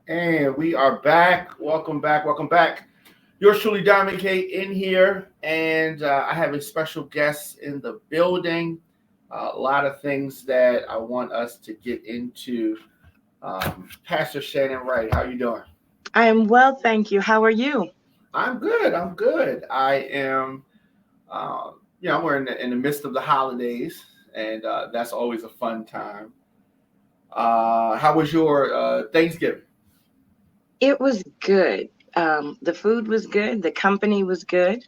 And we are back. Welcome back. Welcome back. Yours truly, Diamond K, in here. And I have a special guest in the building. A lot of things that I want us to get into. Pastor Shannon Wright, how you doing? I am well, thank you. How are you? I'm good. I'm good. I am, we're in the midst of the holidays, and that's always a fun time. How was your Thanksgiving? It was good. The food was good. The company was good.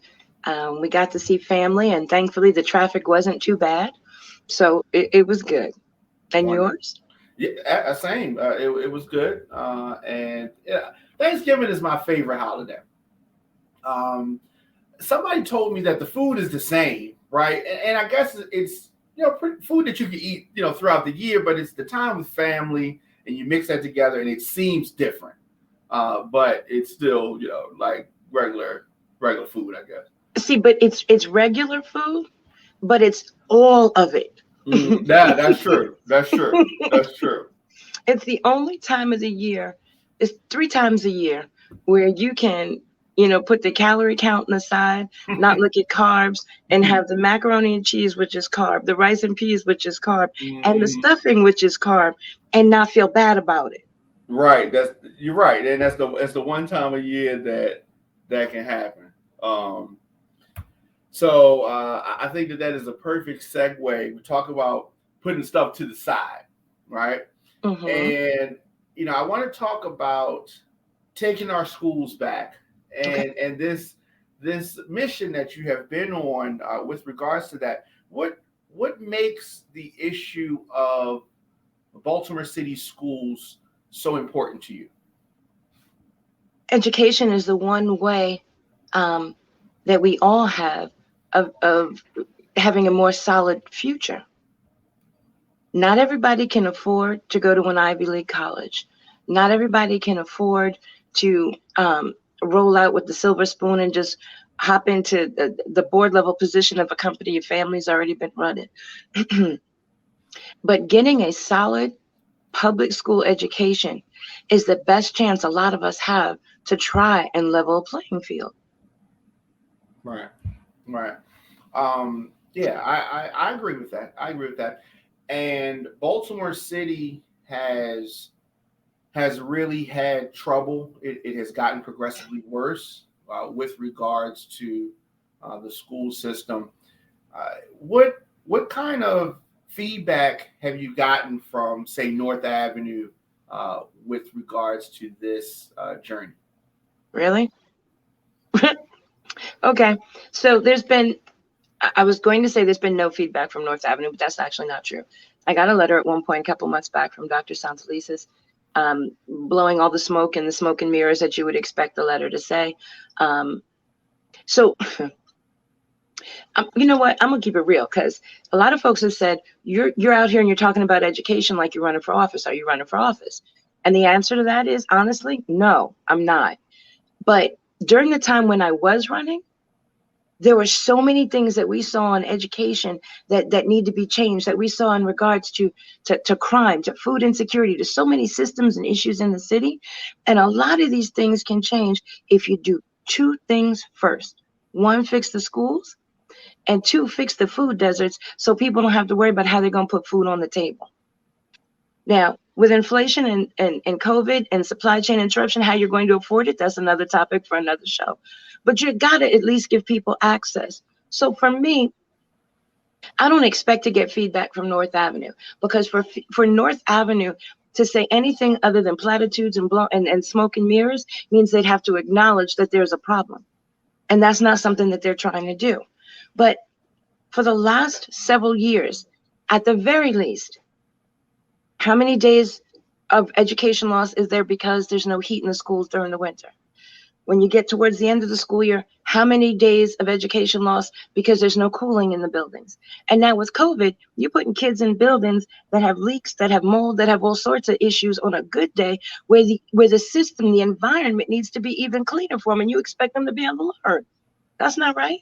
We got to see family, and thankfully the traffic wasn't too bad. So it was good. And Wonderful. yours? Yeah, same. It was good. And yeah, Thanksgiving is my favorite holiday. Um, Somebody told me that the food is the same, right? And I guess it's food that you can eat throughout the year, but it's the time with family and you mix that together, and it seems different, but it's still like regular food, I guess. See, but it's regular food, but it's all of it. Yeah, that's true. That's true. That's true. It's the only time of the year, it's 3 times a year where you can, put the calorie count on the side, not look at carbs, and have the macaroni and cheese, which is carb, the rice and peas, which is carb, and the Mhm. stuffing, which is carb, and not feel bad about it. Right. You're right, and that's the one time a year that can happen. Um, so I think that is a perfect segue. We talk about putting stuff to the side, right? Hmm. And I want to talk about taking our schools back, Okay. and this mission that you have been on with regards to that. What makes the issue of Baltimore City schools so important to you? Education is the one way um, that we all have of having a more solid future. Not everybody can afford to go to an Ivy League college. Not everybody can afford to roll out with the silver spoon and just hop into the board level position of a company your family's already been running. But getting a solid public school education is the best chance a lot of us have to try and level a playing field. Right. Right. Yeah, I agree with that. I agree with that. And Baltimore City has really had trouble. It has gotten progressively worse with regards to the school system. What kind of feedback have you gotten from, say, North Avenue with regards to this journey? Really? Okay. So there's been, I was going to say there's been no feedback from North Avenue, but that's actually not true. I got a letter at one point, a couple months back, from Dr. Santelises, blowing all the smoke and the smoke and mirrors that you would expect the letter to say. Um, so, you know what? I'm gonna keep it real, because a lot of folks have said you're out here and you're talking about education like you're running for office. Are you running for office? And the answer to that is honestly, no, I'm not. But during the time when I was running, there were so many things that we saw in education that need to be changed, that we saw in regards to crime, to food insecurity, to so many systems and issues in the city. And a lot of these things can change if you do two things first. One, fix the schools, and two, fix the food deserts so people don't have to worry about how they're going to put food on the table. Now, with inflation and COVID and supply chain interruption, how you're going to afford it, that's another topic for another show. But you got to at least give people access. So for me, I don't expect to get feedback from North Avenue, because for North Avenue to say anything other than platitudes and smoke and mirrors means they'd have to acknowledge that there's a problem. And that's not something that they're trying to do. But for the last several years, at the very least, how many days of education loss is there because there's no heat in the schools during the winter? When you get towards the end of the school year, how many days of education loss because there's no cooling in the buildings? And now with COVID, you're putting kids in buildings that have leaks, that have mold, that have all sorts of issues on a good day, where the system, the environment needs to be even cleaner for them, and you expect them to be able to learn. That's not right.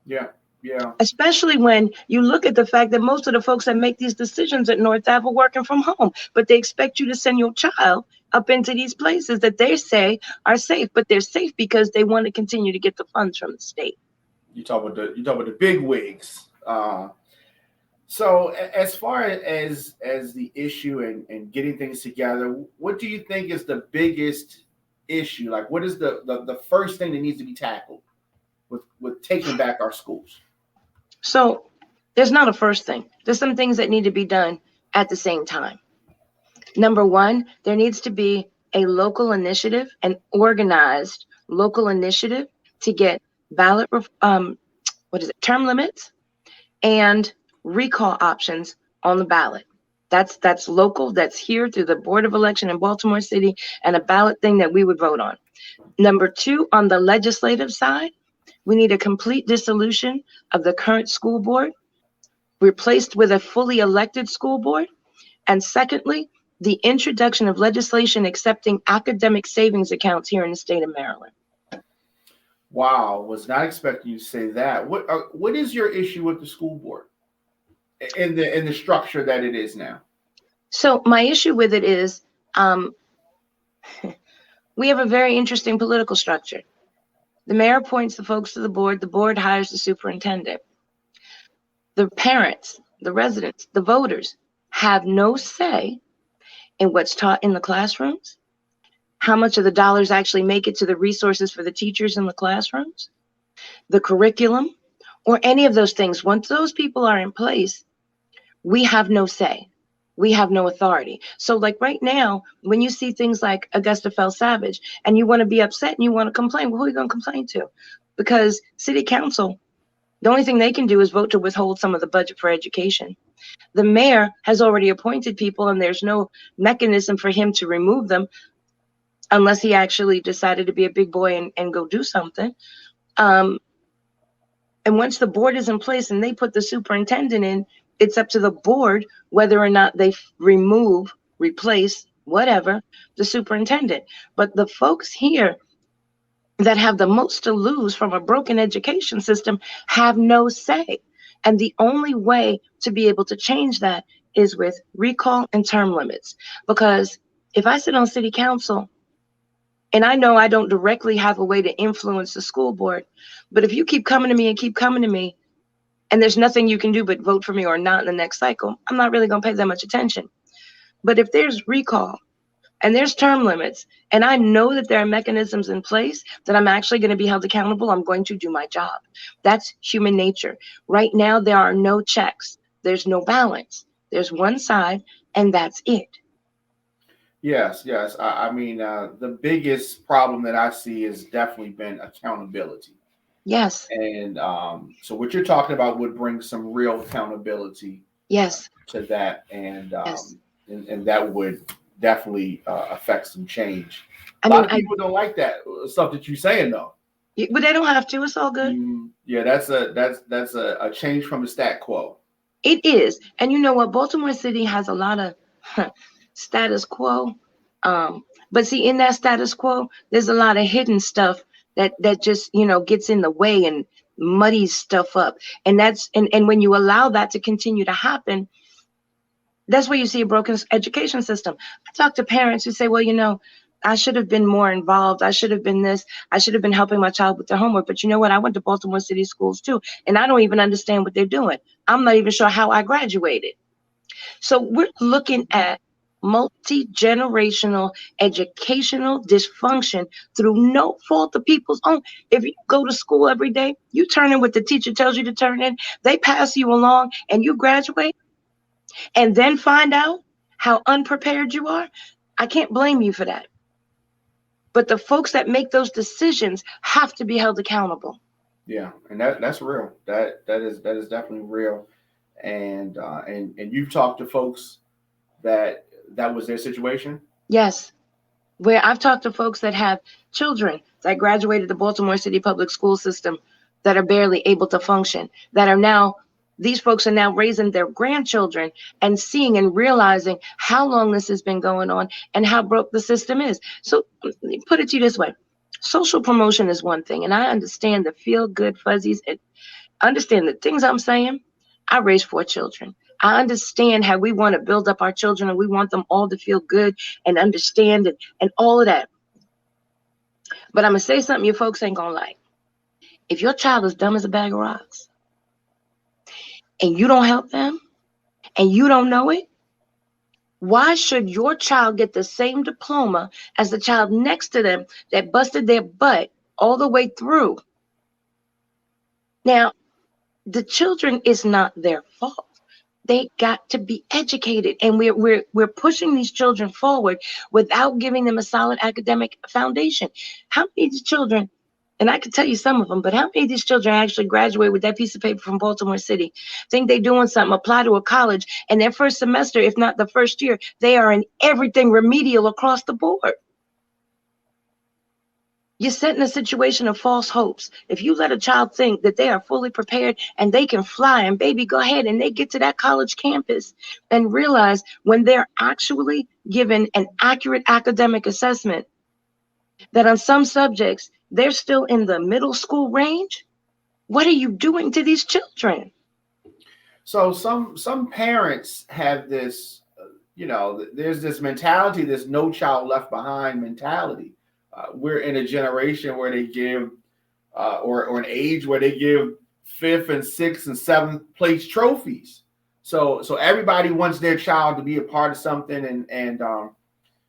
Yeah. Yeah. Especially when you look at the fact that most of the folks that make these decisions at North Ave are working from home, but they expect you to send your child up into these places that they say are safe, but they're safe because they want to continue to get the funds from the state. You talk about the big wigs. So as far as the issue and getting things together, what do you think is the biggest issue? Like, what is the first thing that needs to be tackled with taking back our schools? So there's not a first thing. There's some things that need to be done at the same time. Number one, there needs to be a local initiative, an organized local initiative to get ballot, term limits and recall options on the ballot. That's local. That's here through the Board of Election in Baltimore City, and a ballot thing that we would vote on. Number two, on the legislative side, we need a complete dissolution of the current school board, replaced with a fully elected school board. And secondly, the introduction of legislation accepting academic savings accounts here in the state of Maryland. Wow, was not expecting you to say that. What is your issue with the school board in the structure that it is now? So my issue with it is we have a very interesting political structure. The mayor appoints the folks to the board hires the superintendent. The parents, the residents, the voters have no say in what's taught in the classrooms, how much of the dollars actually make it to the resources for the teachers in the classrooms, the curriculum, or any of those things. Once those people are in place, we have no say. We have no authority. So like right now, when you see things like Augusta Fell Savage and you want to be upset and you want to complain, well, who are you going to complain to? Because city council, the only thing they can do is vote to withhold some of the budget for education. The mayor has already appointed people and there's no mechanism for him to remove them unless he actually decided to be a big boy and go do something. And once the board is in place and they put the superintendent in, it's up to the board whether or not they remove, replace, whatever, the superintendent. But the folks here that have the most to lose from a broken education system have no say. And the only way to be able to change that is with recall and term limits. Because if I sit on city council, and I know I don't directly have a way to influence the school board, but if you keep coming to me, and there's nothing you can do but vote for me or not in the next cycle, I'm not really going to pay that much attention. But if there's recall and there's term limits, and I know that there are mechanisms in place that I'm actually going to be held accountable, I'm going to do my job. That's human nature. Right now, there are no checks. There's no balance. There's one side, and that's it. Yes. I mean, the biggest problem that I see has definitely been accountability. Yes. And so what you're talking about would bring some real accountability. Yes. To that, and Yes. and that would definitely affect some change. A lot of people don't like that stuff that you're saying, though. But they don't have to. It's all good. Yeah, that's a change from the stat quo. It is. And you know what? Baltimore City has a lot of status quo. But see, in that status quo, there's a lot of hidden stuff that just, gets in the way and muddies stuff up. And and when you allow that to continue to happen, that's where you see a broken education system. I talk to parents who say, well, I should have been more involved. I should have been this. I should have been helping my child with their homework. But you know what? I went to Baltimore City schools too, and I don't even understand what they're doing. I'm not even sure how I graduated. So we're looking at multi-generational educational dysfunction through no fault of people's own. If you go to school every day, you turn in what the teacher tells you to turn in, they pass you along, and you graduate, and then find out how unprepared you are, I can't blame you for that. But the folks that make those decisions have to be held accountable. Yeah, and that's real. That is definitely real. And you've talked to folks that was their situation? Yes. Where I've talked to folks that have children that graduated the Baltimore City public school system that are barely able to function, these folks are now raising their grandchildren and seeing and realizing how long this has been going on and how broke the system is. So put it to you this way. Social promotion is one thing, and I understand the feel good fuzzies and understand the things I'm saying. I raised 4 children. I understand how we want to build up our children and we want them all to feel good and understand and all of that. But I'm going to say something you folks ain't going to like. If your child is dumb as a bag of rocks and you don't help them and you don't know it, why should your child get the same diploma as the child next to them that busted their butt all the way through? Now, the children is not their fault. They got to be educated, and we're pushing these children forward without giving them a solid academic foundation. How many of these children, and I could tell you some of them, but how many of these children actually graduate with that piece of paper from Baltimore City, think they're doing something, apply to a college, and their first semester, if not the first year, they are in everything remedial across the board? You're set in a situation of false hopes. If you let a child think that they are fully prepared and they can fly, and baby, go ahead, and they get to that college campus and realize when they're actually given an accurate academic assessment that on some subjects, they're still in the middle school range, what are you doing to these children? So some parents have this, there's this mentality, this no child left behind mentality. We're in a generation where they give, or an age where they give 5th and 6th and 7th place trophies. So everybody wants their child to be a part of something, and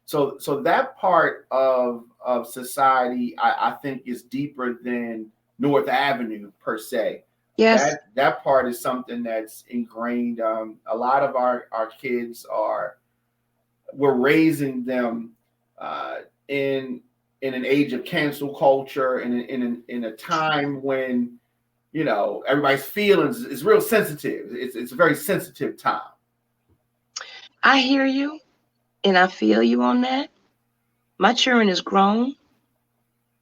so that part of society, I think, is deeper than North Avenue per se. Yes, That part is something that's ingrained. A lot of our kids we're raising them in an age of cancel culture, and in a time when everybody's feelings is real sensitive. It's a very sensitive time. I hear you, and I feel you on that. My children is grown.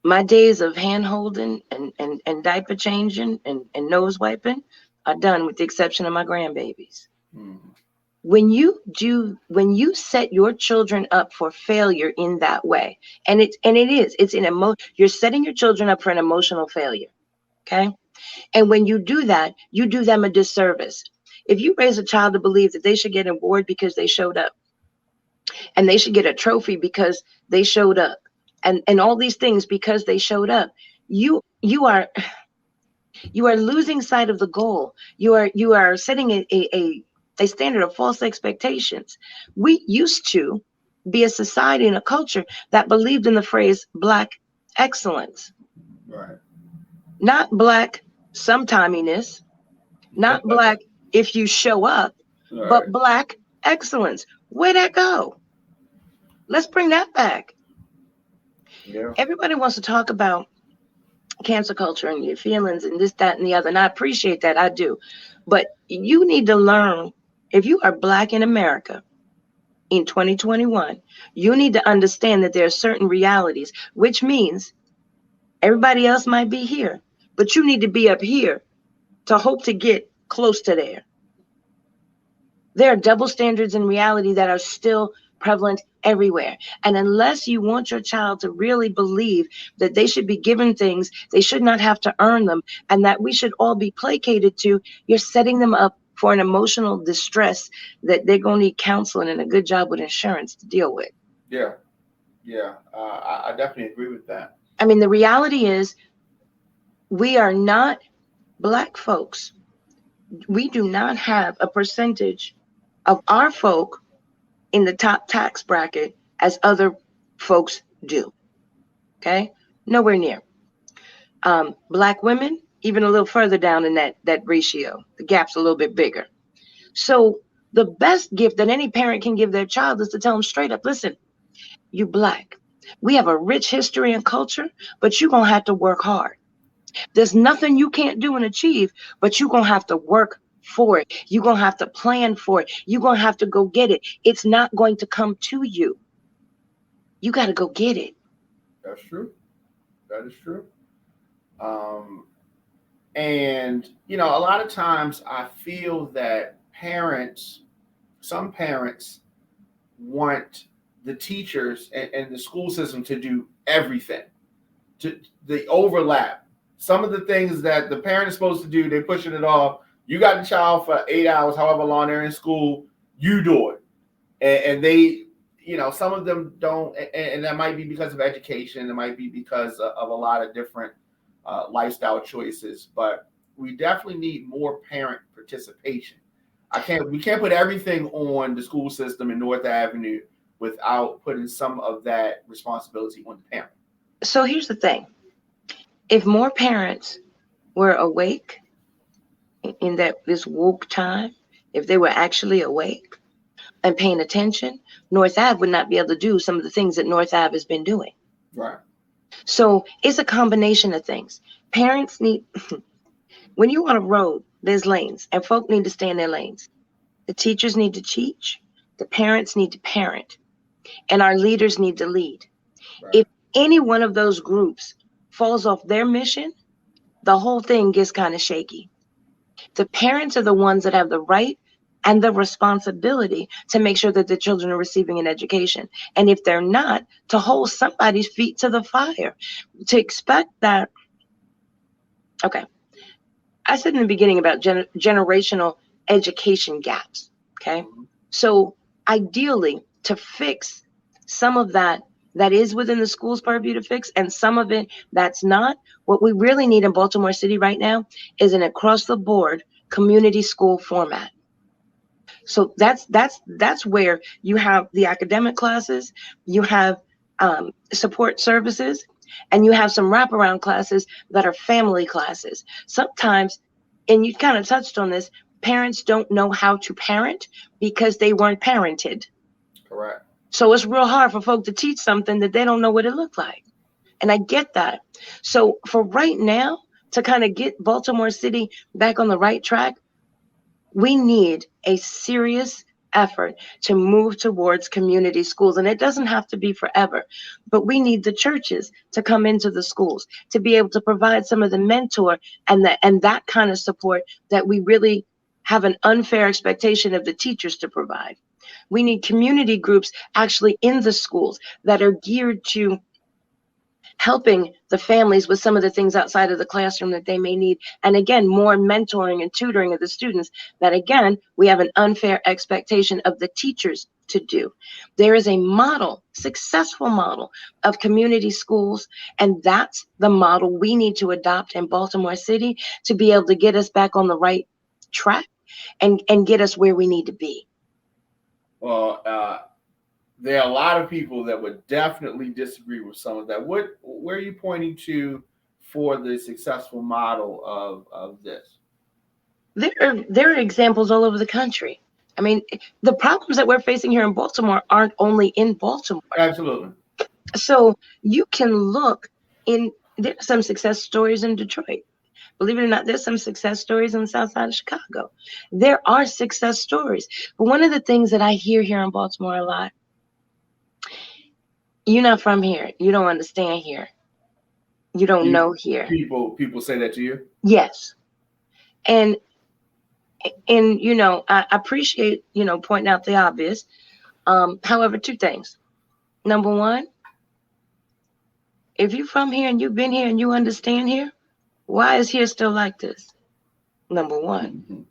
My days of hand holding and diaper changing and nose wiping are done, with the exception of my grandbabies. Mm-hmm. When you set your children up for failure in that way, you're setting your children up for an emotional failure. Okay. And when you do that, you do them a disservice. If you raise a child to believe that they should get an award because they showed up, and they should get a trophy because they showed up, and all these things because they showed up, you are losing sight of the goal. You are setting a standard of false expectations. We used to be a society and a culture that believed in the phrase Black excellence. Right. Not Black sometiminess, not Black if you show up, Right. but Black excellence. Where'd that go? Let's bring that back. Yeah. Everybody wants to talk about cancel culture and your feelings and this, that, and the other. And I appreciate that. I do. But you need to learn, if you are Black in America in 2021, you need to understand that there are certain realities, which means everybody else might be here, but you need to be up here to hope to get close to there. There are double standards in reality that are still prevalent everywhere. And unless you want your child to really believe that they should be given things, they should not have to earn them, and that we should all be placated to, you're setting them up for an emotional distress that they're going to need counseling and a good job with insurance to deal with. Yeah. I definitely agree with that. I mean, the reality is we are not, Black folks, we do not have a percentage of our folk in the top tax bracket as other folks do. Okay? Nowhere near. Black women, even a little further down in that ratio. The gap's a little bit bigger. So the best gift that any parent can give their child is to tell them straight up, listen, you Black. We have a rich history and culture, but you're going to have to work hard. There's nothing you can't do and achieve, but you're going to have to work for it. You're going to have to plan for it. You're going to have to go get it. It's not going to come to you. You got to go get it. That's true. That is true. And, a lot of times I feel that some parents want the teachers and the school system to do everything. To the overlap. Some of the things that the parent is supposed to do, they're pushing it off You got the child for 8 hours, however long they're in school, you do it. And they, some of them don't, and that might be because of education. It might be because of a lot of different lifestyle choices. But we definitely need more parent participation. We can't put everything on the school system in North Avenue without putting some of that responsibility on the parent. So here's the thing. If more parents were awake in this woke time, if they were actually awake and paying attention, North Ave would not be able to do some of the things that North Ave has been doing. Right. So it's a combination of things. Parents need, when you're on a road, there's lanes, and folk need to stay in their lanes. The teachers need to teach, the parents need to parent, and our leaders need to lead. Right. If any one of those groups falls off their mission, the whole thing gets kind of shaky. The parents are the ones that have the right and the responsibility to make sure that the children are receiving an education. And if they're not, to hold somebody's feet to the fire. To expect that, okay. I said in the beginning about generational education gaps, okay? So ideally, to fix some of that is within the school's purview to fix, and some of it that's not, what we really need in Baltimore City right now is an across-the-board community school format. So that's where you have the academic classes, you have support services, and you have some wraparound classes that are family classes. Sometimes, and you kind of touched on this, parents don't know how to parent because they weren't parented. Correct. So it's real hard for folk to teach something that they don't know what it looked like. And I get that. So for right now, to kind of get Baltimore City back on the right track, we need a serious effort to move towards community schools. And it doesn't have to be forever, but we need the churches to come into the schools to be able to provide some of the mentor and that kind of support that we really have an unfair expectation of the teachers to provide. We need community groups actually in the schools that are geared to helping the families with some of the things outside of the classroom that they may need. And again, more mentoring and tutoring of the students that, again, we have an unfair expectation of the teachers to do. There is a model, successful model of community schools, and that's the model we need to adopt in Baltimore City to be able to get us back on the right track and get us where we need to be. Well, there are a lot of people that would definitely disagree with some of that. Where are you pointing to for the successful model of this? There are examples all over the country. I mean, the problems that we're facing here in Baltimore aren't only in Baltimore. Absolutely. So you can look there's some success stories in Detroit. Believe it or not, there's some success stories on the south side of Chicago. There are success stories. But one of the things that I hear here in Baltimore a lot, you're not from here. You don't understand here. You don't know here. People say that to you? Yes. And I appreciate, pointing out the obvious. However, two things. Number one, if you're from here and you've been here and you understand here, why is here still like this? Number one. Mm-hmm.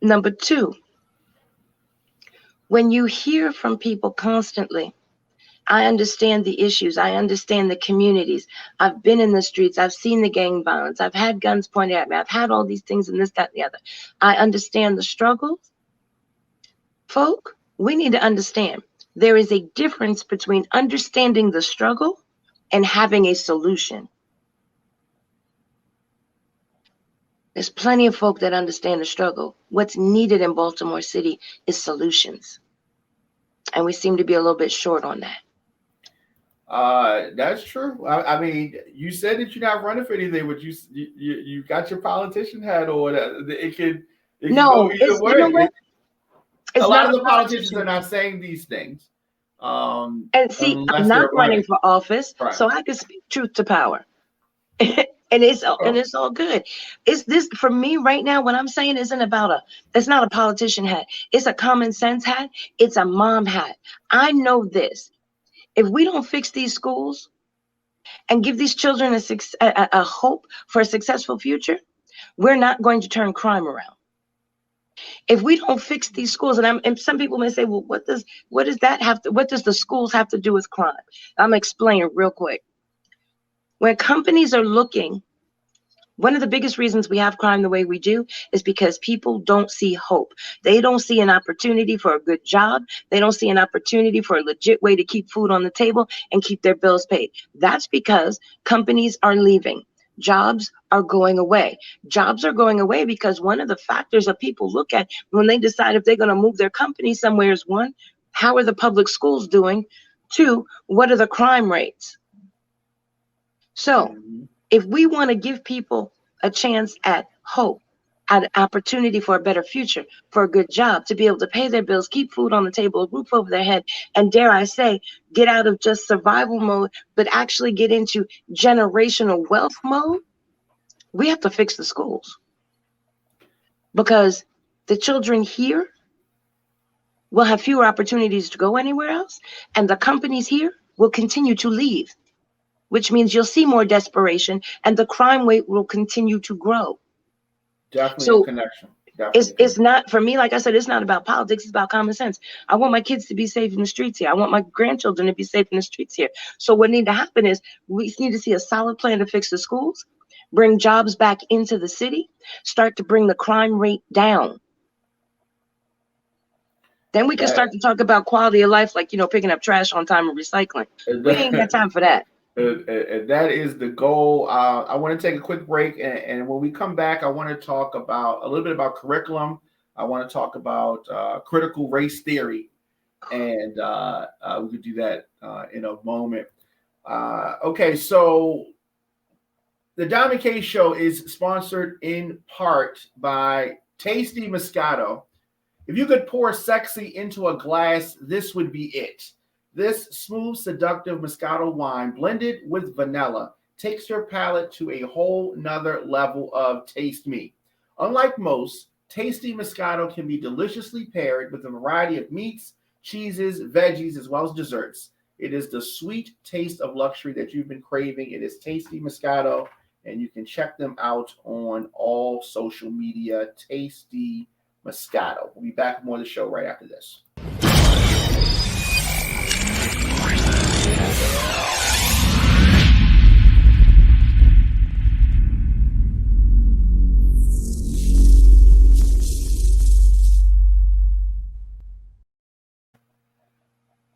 Number two, when you hear from people constantly, I understand the issues. I understand the communities. I've been in the streets. I've seen the gang violence. I've had guns pointed at me. I've had all these things and this, that, and the other. I understand the struggles. Folk, we need to understand there is a difference between understanding the struggle and having a solution. There's plenty of folk that understand the struggle. What's needed in Baltimore City is solutions. And we seem to be a little bit short on that. That's true. I mean, you said that you're not running for anything, but you got your politician hat on. It can go either way. You know what? A lot of the politicians are not saying these things. And see, I'm not running for office, right. So I can speak truth to power. And it's all good. It's this for me right now. What I'm saying it's not a politician hat. It's a common sense hat. It's a mom hat. I know this. If we don't fix these schools and give these children a hope for a successful future, we're not going to turn crime around. If we don't fix these schools, and some people may say, well, what does the schools have to do with crime? I'm gonna explain real quick. When companies are looking, one of the biggest reasons we have crime the way we do is because people don't see hope. They don't see an opportunity for a good job. They don't see an opportunity for a legit way to keep food on the table and keep their bills paid. That's because companies are leaving. Jobs are going away. Jobs are going away because one of the factors that people look at when they decide if they're going to move their company somewhere is, one, how are the public schools doing? Two, what are the crime rates? So if we want to give people a chance at hope, at an opportunity for a better future, for a good job, to be able to pay their bills, keep food on the table, a roof over their head, and dare I say, get out of just survival mode, but actually get into generational wealth mode, we have to fix the schools. Because the children here will have fewer opportunities to go anywhere else, and the companies here will continue to leave, which means you'll see more desperation and the crime rate will continue to grow. Definitely a connection. It's not, for me, like I said, it's not about politics, it's about common sense. I want my kids to be safe in the streets here. I want my grandchildren to be safe in the streets here. So what needs to happen is we need to see a solid plan to fix the schools, bring jobs back into the city, start to bring the crime rate down. Then we can start to talk about quality of life, like, picking up trash on time and recycling. We ain't got time for that. And that is the goal. I want to take a quick break, and when we come back, I want to talk about a little bit about curriculum. I want to talk about critical race theory, and we could do that in a moment. Okay, so the Diamond K Show is sponsored in part by Tasty Moscato. If you could pour sexy into a glass, this would be it. This smooth, seductive Moscato wine blended with vanilla takes your palate to a whole nother level of taste me. Unlike most, Tasty Moscato can be deliciously paired with a variety of meats, cheeses, veggies, as well as desserts. It is the sweet taste of luxury that you've been craving. It is Tasty Moscato, and you can check them out on all social media, Tasty Moscato. We'll be back with more of the show right after this.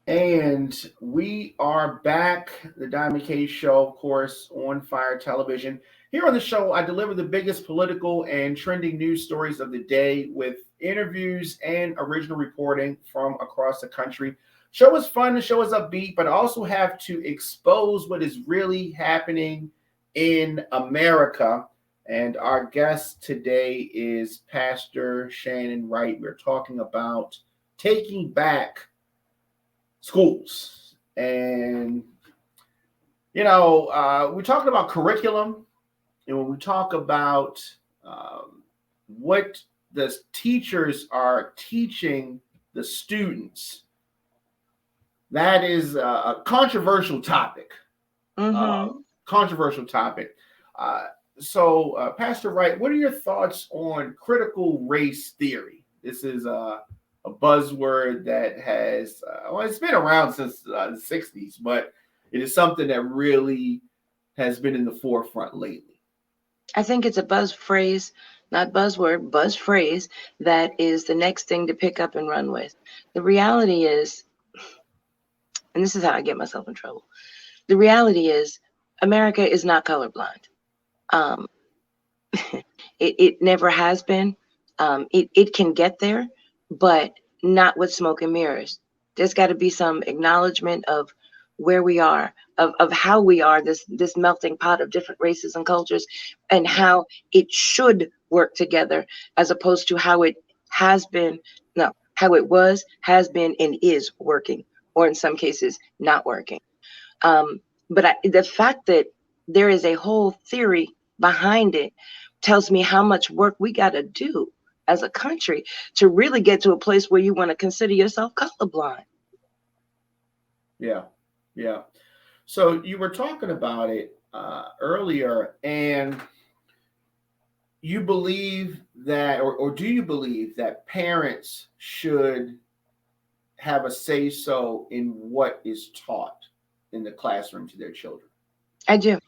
And we are back. The Diamond K Show, of course, on Fire Television. Here on the show, I deliver the biggest political and trending news stories of the day with interviews and original reporting from across the country. Show is fun, the show is upbeat, but I also have to expose what is really happening in America. And our guest today is Pastor Shannon Wright. We're talking about taking back schools. And, we're talking about curriculum. And when we talk about what the teachers are teaching the students, that is a controversial topic. Controversial topic. So, Pastor Wright, what are your thoughts on critical race theory? This is a buzzword that has, it's been around since the 60s, but it is something that really has been in the forefront lately. I think it's a buzz phrase, not buzzword, buzz phrase that is the next thing to pick up and run with. The reality is, and this is how I get myself in trouble, the reality is America is not colorblind. It never has been. It can get there, but not with smoke and mirrors. There's got to be some acknowledgement of where we are, of how we are, this melting pot of different races and cultures, and how it should work together, as opposed to how it has been, how it was, has been, and is working, or in some cases not working. But the fact that there is a whole theory behind it tells me how much work we got to do as a country to really get to a place where you want to consider yourself colorblind. Yeah. So you were talking about it earlier, and you believe that, or do you believe that parents should have a say so in what is taught in the classroom to their children? I do.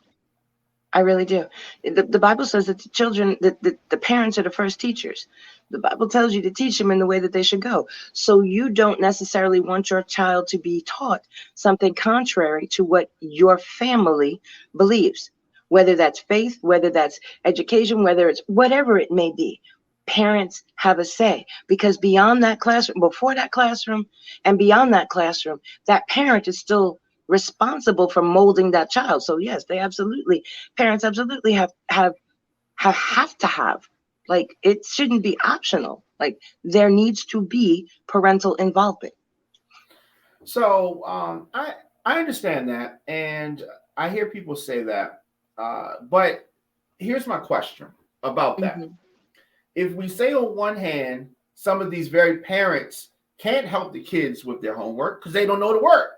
I really do. The Bible says that the children, that the parents are the first teachers. The Bible tells you to teach them in the way that they should go. So you don't necessarily want your child to be taught something contrary to what your family believes, whether that's faith, whether that's education, whether it's whatever it may be. Parents have a say, because beyond that classroom, before that classroom, and beyond that classroom, that parent is still responsible for molding that child. So yes, parents absolutely have to have, like, it shouldn't be optional. Like, there needs to be parental involvement. So I understand that, and I hear people say that, but here's my question about that. Mm-hmm. If we say on one hand, some of these very parents can't help the kids with their homework because they don't know the work.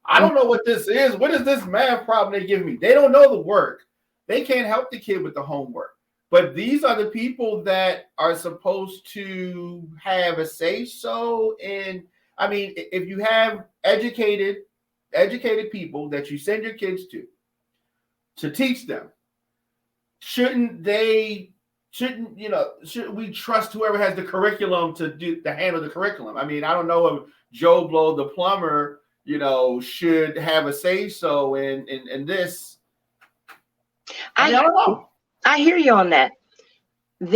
I don't know what this is. What is this math problem they give me? They don't know the work. They can't help the kid with the homework. But these are the people that are supposed to have a say so. And I mean, if you have educated people that you send your kids to teach them, shouldn't we trust whoever has the curriculum to handle the curriculum? I mean, I don't know if Joe Blow the plumber, should have a say so in this. I don't know. I hear you on that. I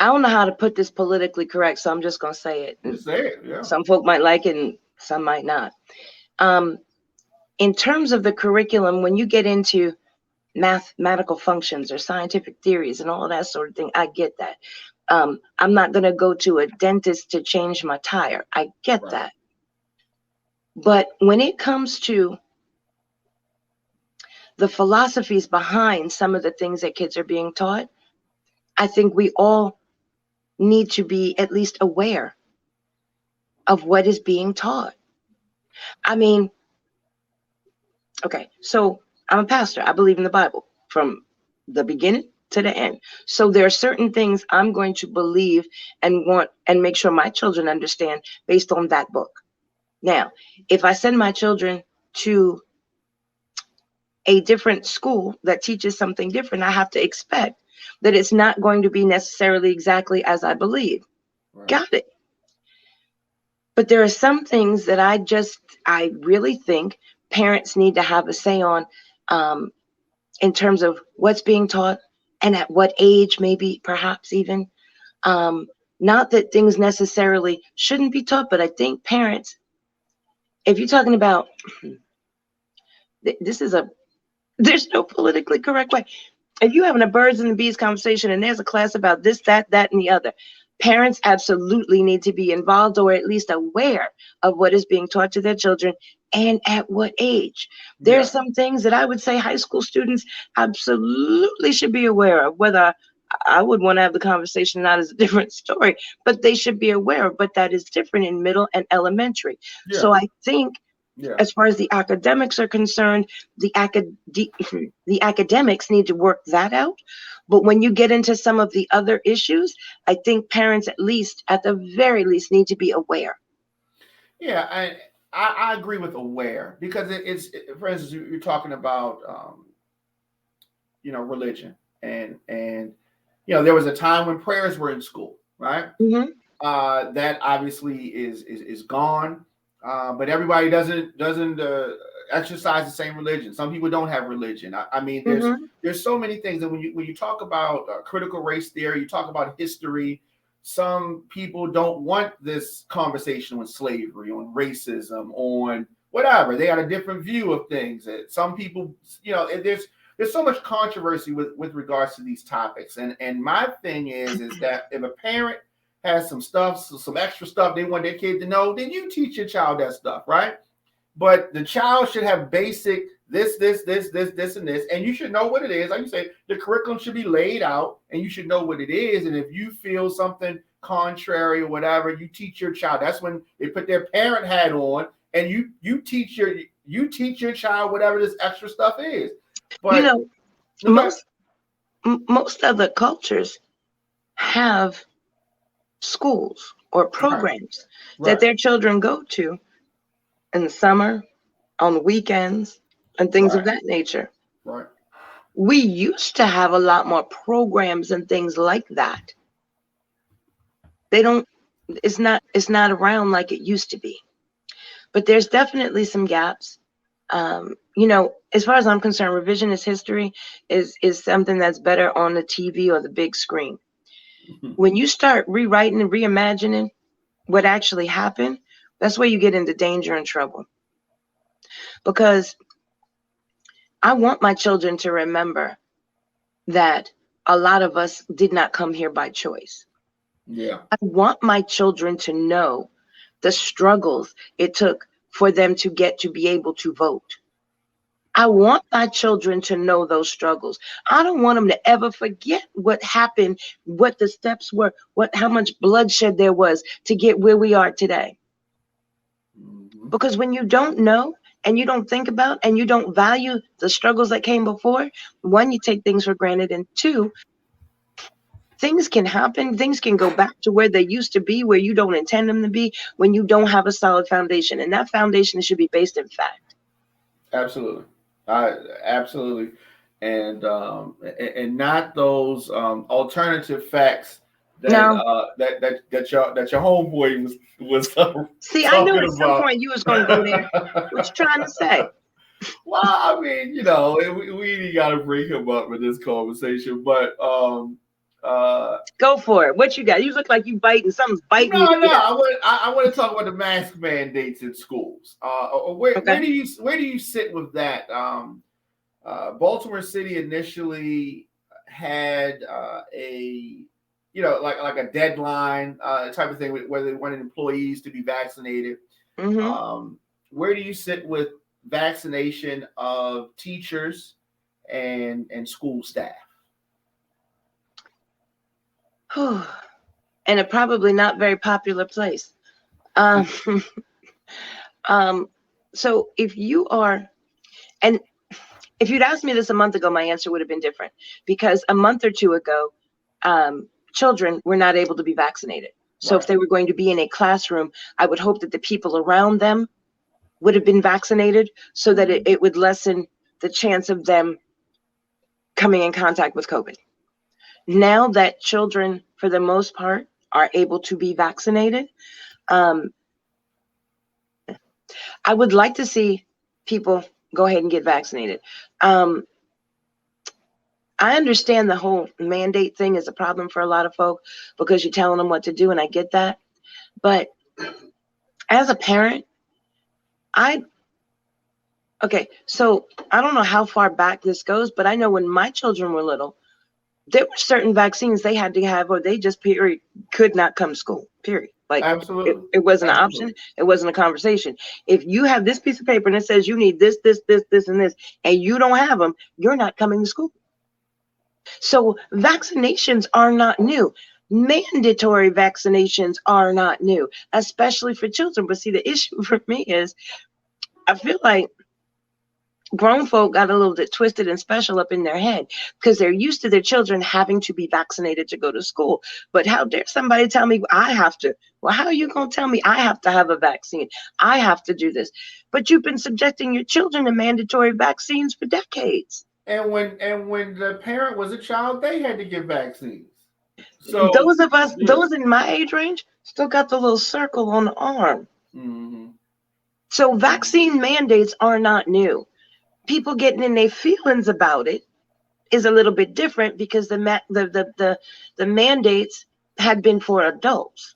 don't know how to put this politically correct, so I'm just going to say it. Just say it, yeah. Some folk might like it and some might not. In terms of the curriculum, when you get into mathematical functions or scientific theories and all of that sort of thing, I get that. I'm not going to go to a dentist to change my tire. I get that. But when it comes to the philosophies behind some of the things that kids are being taught, I think we all need to be at least aware of what is being taught. I mean, okay, so I'm a pastor. I believe in the Bible from the beginning to the end. So there are certain things I'm going to believe and want and make sure my children understand based on that book. Now, if I send my children to a different school that teaches something different, I have to expect that it's not going to be necessarily exactly as I believe. Right. Got it. But there are some things that I really think parents need to have a say on, in terms of what's being taught and at what age, maybe perhaps even. Not that things necessarily shouldn't be taught, but I think parents, if you're talking about, there's no politically correct way. If you're having a birds and the bees conversation and there's a class about this, that, and the other, parents absolutely need to be involved or at least aware of what is being taught to their children and at what age. There are some things that I would say high school students absolutely should be aware of. Whether I would want to have the conversation, not as a different story, but they should be aware of. But that is different in middle and elementary. Yeah. So I think as far as the academics are concerned, the academics need to work that out. But when you get into some of the other issues, I think parents at the very least need to be aware. Yeah, I agree with aware, because it's for instance, you're talking about religion and there was a time when prayers were in school, right? Mm-hmm. That obviously is gone, but everybody doesn't exercise the same religion. Some people don't have religion. I mean, there's so many things, and when you talk about critical race theory, you talk about history. Some people don't want this conversation on slavery, on racism, on whatever. They got a different view of things. Some people, there's so much controversy with regards to these topics. And my thing is that if a parent has some extra stuff they want their kid to know, then you teach your child that stuff, right? But the child should have basic this, and this, and you should know what it is. Like you say, the curriculum should be laid out, and you should know what it is. And if you feel something contrary or whatever, you teach your child. That's when they put their parent hat on, and you teach your child whatever this extra stuff is. But Okay. Most other cultures have schools or Right. programs that Right. their children go to in the summer, on the weekends, and things of Right. that nature. Right. We used to have a lot more programs and things like that. They don't, it's not around like it used to be. But there's definitely some gaps. As far as I'm concerned, revisionist history is something that's better on the TV or the big screen. When you start rewriting and reimagining what actually happened, that's where you get into danger and trouble. Because I want my children to remember that a lot of us did not come here by choice. Yeah. I want my children to know the struggles it took for them to get to be able to vote. I want my children to know those struggles. I don't want them to ever forget what happened, what the steps were, how much bloodshed there was to get where we are today. Mm-hmm. Because when you don't know and you don't think about and you don't value the struggles that came before, one, you take things for granted, and two, things can happen. Things can go back to where they used to be, where you don't intend them to be, when you don't have a solid foundation. And that foundation should be based in fact. Absolutely. Absolutely. And not those alternative facts that Now, that your homeboy was see, I knew talking at some about. point you was going to go there. What you trying to say? Well, I mean, we ain't got to bring him up in this conversation, but uh, Go for it. What you got? You look like you biting. Something's biting you. no, Yeah. I want to talk about the mask mandates in schools. Where Okay. do you sit with that? Baltimore City initially had a like a deadline type of thing where they wanted employees to be vaccinated. Mm-hmm. Where do you sit with vaccination of teachers and school staff? And a probably not very popular place. Um, so if you are, and if you'd asked me this a month ago, my answer would have been different, because a month or two ago, children were not able to be vaccinated. So Right. if they were going to be in a classroom, I would hope that the people around them would have been vaccinated so that it would lessen the chance of them coming in contact with COVID. Now that children, for the most part, are able to be vaccinated, I would like to see people go ahead and get vaccinated. I understand the whole mandate thing is a problem for a lot of folk because you're telling them what to do, and I get that. But as a parent, so I don't know how far back this goes, but I know when my children were little, there were certain vaccines they had to have, or they just period could not come to school. Period. Like Absolutely. it wasn't an Absolutely. option. It wasn't a conversation. If you have this piece of paper and it says you need this, this, this, this, and this, and you don't have them, you're not coming to school. So vaccinations are not new. Mandatory vaccinations are not new, especially for children. But see, the issue for me is I feel like grown folk got a little bit twisted and special up in their head because they're used to their children having to be vaccinated to go to school. But how dare somebody tell me I have to? Well, how are you going to tell me I have to have a vaccine? I have to do this. But you've been subjecting your children to mandatory vaccines for decades. And when the parent was a child, they had to get vaccines. So Those of us, yeah. those in my age range, still got the little circle on the arm. Mm-hmm. So vaccine mandates are not new. People getting in their feelings about it is a little bit different because the mandates had been for adults.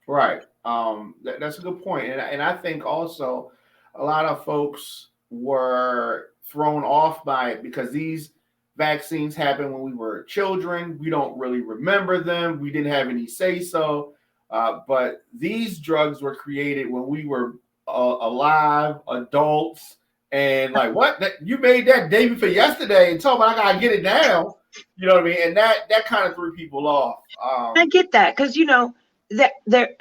Right. That's a good point, and I think also a lot of folks were thrown off by it because these vaccines happened when we were children. We don't really remember them. We didn't have any say so. But these drugs were created when we were alive, adults, and like what you made that day before yesterday and told me I gotta get it now. You know what I mean? And that kind of threw people off. I get that because that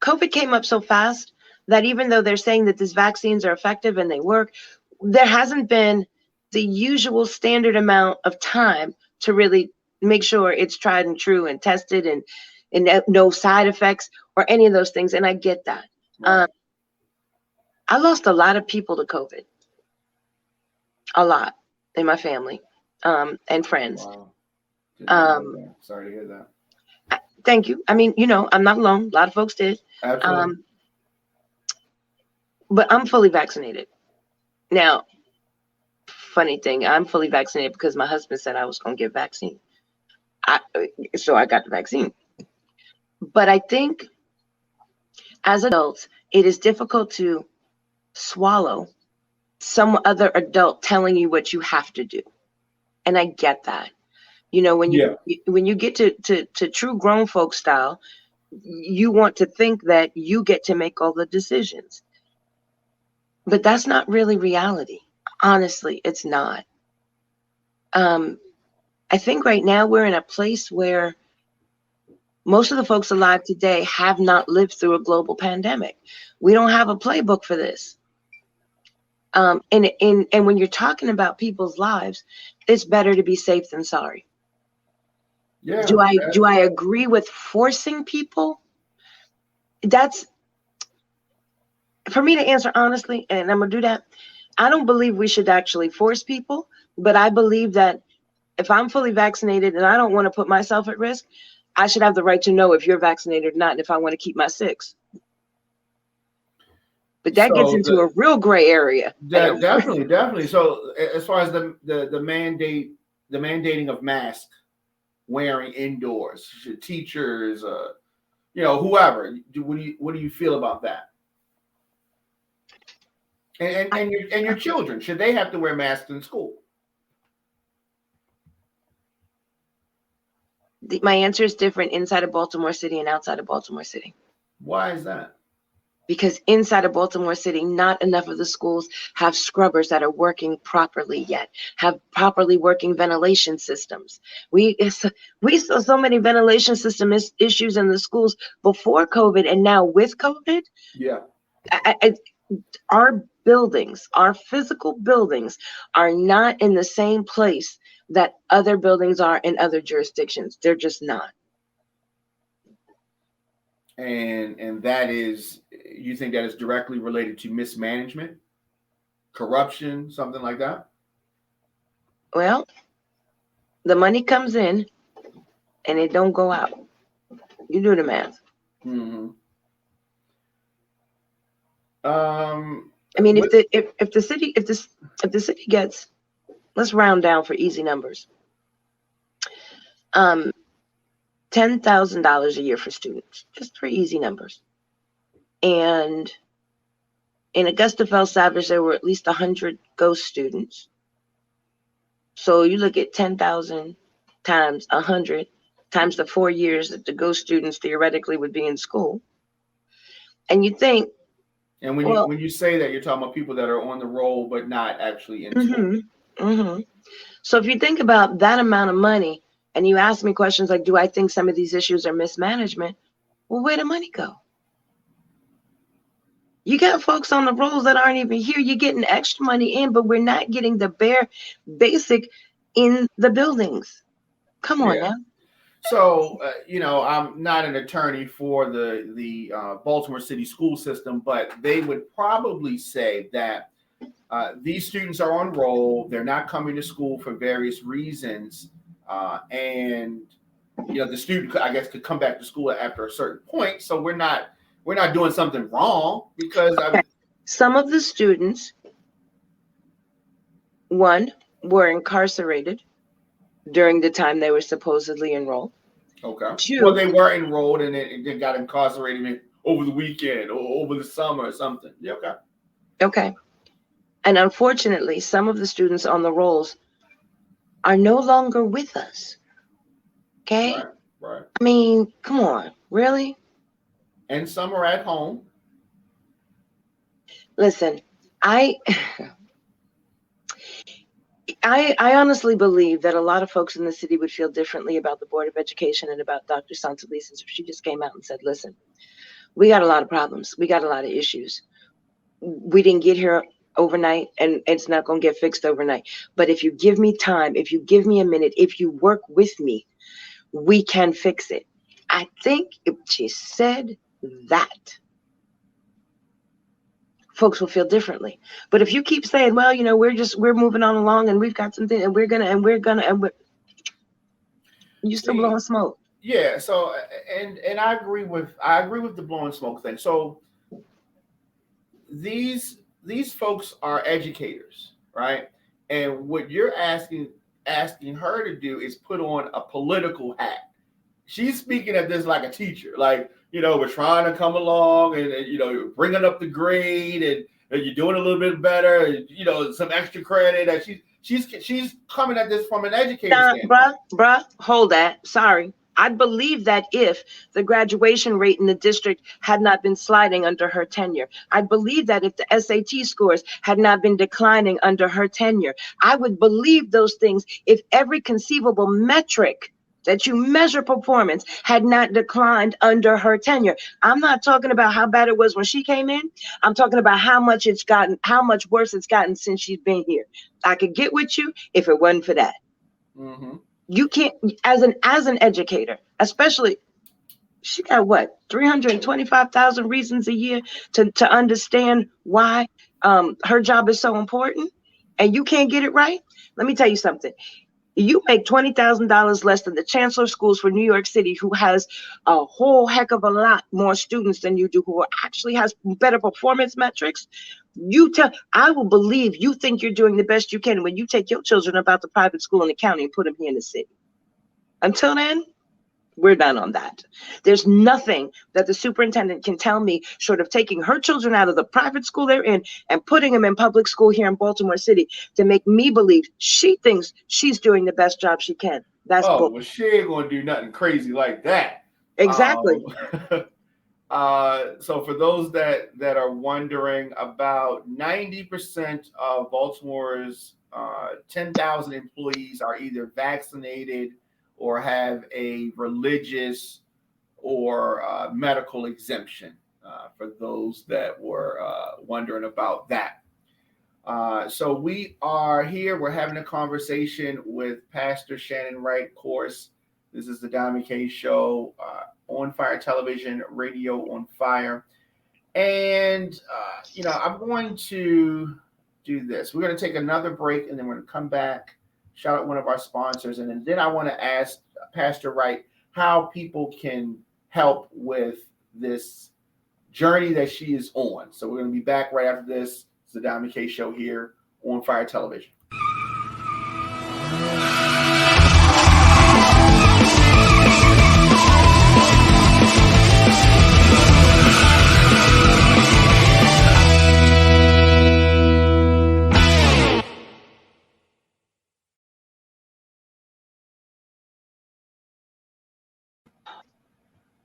COVID came up so fast that even though they're saying that these vaccines are effective and they work, there hasn't been the usual standard amount of time to really make sure it's tried and true and tested and no side effects or any of those things. And I get that. Right. I lost a lot of people to COVID, a lot in my family and friends. Wow. Sorry to hear that. Thank you. I mean, I'm not alone. A lot of folks did. Absolutely. But I'm fully vaccinated. Now, funny thing, I'm fully vaccinated because my husband said I was going to get vaccine. So I got the vaccine. But I think as adults, it is difficult to swallow some other adult telling you what you have to do. And I get that. When you get to true grown folk style, you want to think that you get to make all the decisions. But that's not really reality. Honestly, it's not. I think right now we're in a place where most of the folks alive today have not lived through a global pandemic. We don't have a playbook for this. And when you're talking about people's lives, it's better to be safe than sorry. Yeah. Do I agree with forcing people? That's for me to answer honestly, and I'm gonna do that. I don't believe we should actually force people, but I believe that if I'm fully vaccinated and I don't want to put myself at risk, I should have the right to know if you're vaccinated or not, and if I want to keep my 6. But that gets into a real gray area. Definitely. So as far as the mandating of mask wearing indoors, teachers, whoever, what do you feel about that? And your children, should they have to wear masks in school? My answer is different inside of Baltimore City and outside of Baltimore City. Why is that? Because inside of Baltimore City, not enough of the schools have scrubbers that are working properly yet, have properly working ventilation systems. We saw so many ventilation system issues in the schools before COVID, and now with COVID. Yeah. Our buildings, our physical buildings, are not in the same place that other buildings are in other jurisdictions. They're just not. And that is, you think that is directly related to mismanagement, corruption, something like that? Well, the money comes in and it don't go out. You do the math. Mm-hmm. I mean, if the city gets, let's round down for easy numbers, $10,000 a year for students, just for easy numbers. And in Augusta Fell Savage, there were at least 100 ghost students. So you look at 10,000 times 100 times the 4 years that the ghost students theoretically would be in school. And you think. And when you say that, you're talking about people that are on the roll but not actually in school. Mm-hmm. So if you think about that amount of money, and you ask me questions like, do I think some of these issues are mismanagement? Well, where'd the money go? You got folks on the rolls that aren't even here. You're getting extra money in, but we're not getting the bare basic in the buildings. Come on now. So, I'm not an attorney for the Baltimore City school system, but they would probably say that these students are on roll. They're not coming to school for various reasons. And the student, I guess, could come back to school after a certain point. So we're not doing something wrong because some of the students, one, were incarcerated during the time they were supposedly enrolled. Okay. 2, well, they were enrolled and they got incarcerated over the weekend or over the summer or something. Yeah. Okay. Okay. And unfortunately, some of the students on the rolls are no longer with us. Okay? Right. I mean, come on, really? And some are at home. Listen, I honestly believe that a lot of folks in the city would feel differently about the Board of Education and about Dr. Santelises if she just came out and said, listen, we got a lot of problems. We got a lot of issues. We didn't get here overnight, and it's not going to get fixed overnight. But if you give me time, if you give me a minute, if you work with me, we can fix it. I think if she said that, folks will feel differently. But if you keep saying, well, you know, we're moving on along and we've got something and we're you still blowing smoke. Yeah. So, and I agree with the blowing smoke thing. So these folks are educators, right? And what you're asking her to do is put on a political hat. She's speaking of this like a teacher, like, you know, we're trying to come along and you know, you're bringing up the grade and you're doing a little bit better, and, you know, some extra credit. That she's coming at this from an educator standpoint. Bruh, hold that. Sorry. I believe that if the graduation rate in the district had not been sliding under her tenure, I believe that if the SAT scores had not been declining under her tenure, I would believe those things if every conceivable metric that you measure performance had not declined under her tenure. I'm not talking about how bad it was when she came in. I'm talking about how much worse it's gotten since she's been here. I could get with you if it wasn't for that. Mm-hmm. You can't, as an educator, especially, she got what, 325,000 reasons a year to understand why her job is so important, and you can't get it right. Let me tell you something. You make $20,000 less than the Chancellor of Schools for New York City, who has a whole heck of a lot more students than you do, who actually has better performance metrics. I will believe you think you're doing the best you can when you take your children about the private school in the county and put them here in the city. Until then, we're done on that. There's nothing that the superintendent can tell me short of taking her children out of the private school they're in and putting them in public school here in Baltimore City to make me believe she thinks she's doing the best job she can. That's well, she ain't gonna do nothing crazy like that. Exactly. So for those that are wondering, about 90% of Baltimore's 10,000 employees are either vaccinated or have a religious or medical exemption, for those that were wondering about that. So we are here. We're having a conversation with Pastor Shannon Wright, of course. This is the Diamond K Show, on Fire Television, Radio on Fire. And, you know, I'm going to do this. We're going to take another break, and then we're going to come back, shout out one of our sponsors. And then I want to ask Pastor Wright how people can help with this journey that she is on. So we're going to be back right after this. It's the Diamond K Show here on Fire Television.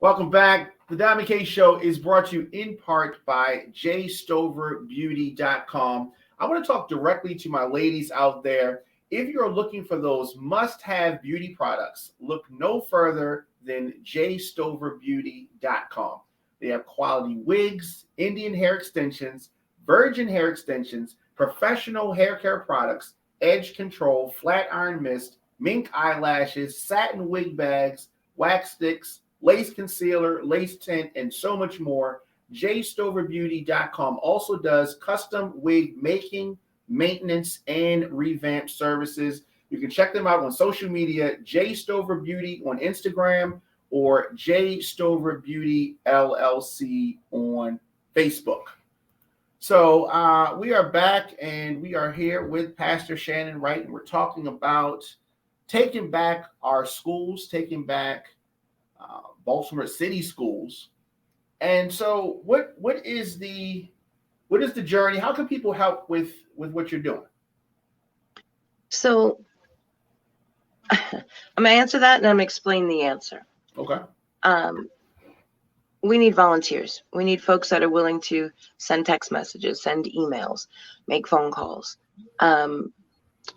Welcome back. The Diamond K Show is brought to you in part by jstoverbeauty.com. I want to talk directly to my ladies out there. If you're looking for those must-have beauty products, look no further than jstoverbeauty.com. They have quality wigs, Indian hair extensions, virgin hair extensions, professional hair care products, edge control, flat iron mist, mink eyelashes, satin wig bags, wax sticks, lace concealer, lace tint, and so much more. jstoverbeauty.com also does custom wig making, maintenance, and revamp services. You can check them out on social media, jstoverbeauty on Instagram or jstoverbeauty LLC on Facebook. So we are back, and we are here with Pastor Shannon Wright, and we're talking about taking back our schools, taking back Baltimore City schools. And so what is the journey? How can people help with what you're doing? So I'm gonna answer that, and I'm gonna explain the answer. Okay. We need volunteers. We need folks that are willing to send text messages, send emails, make phone calls.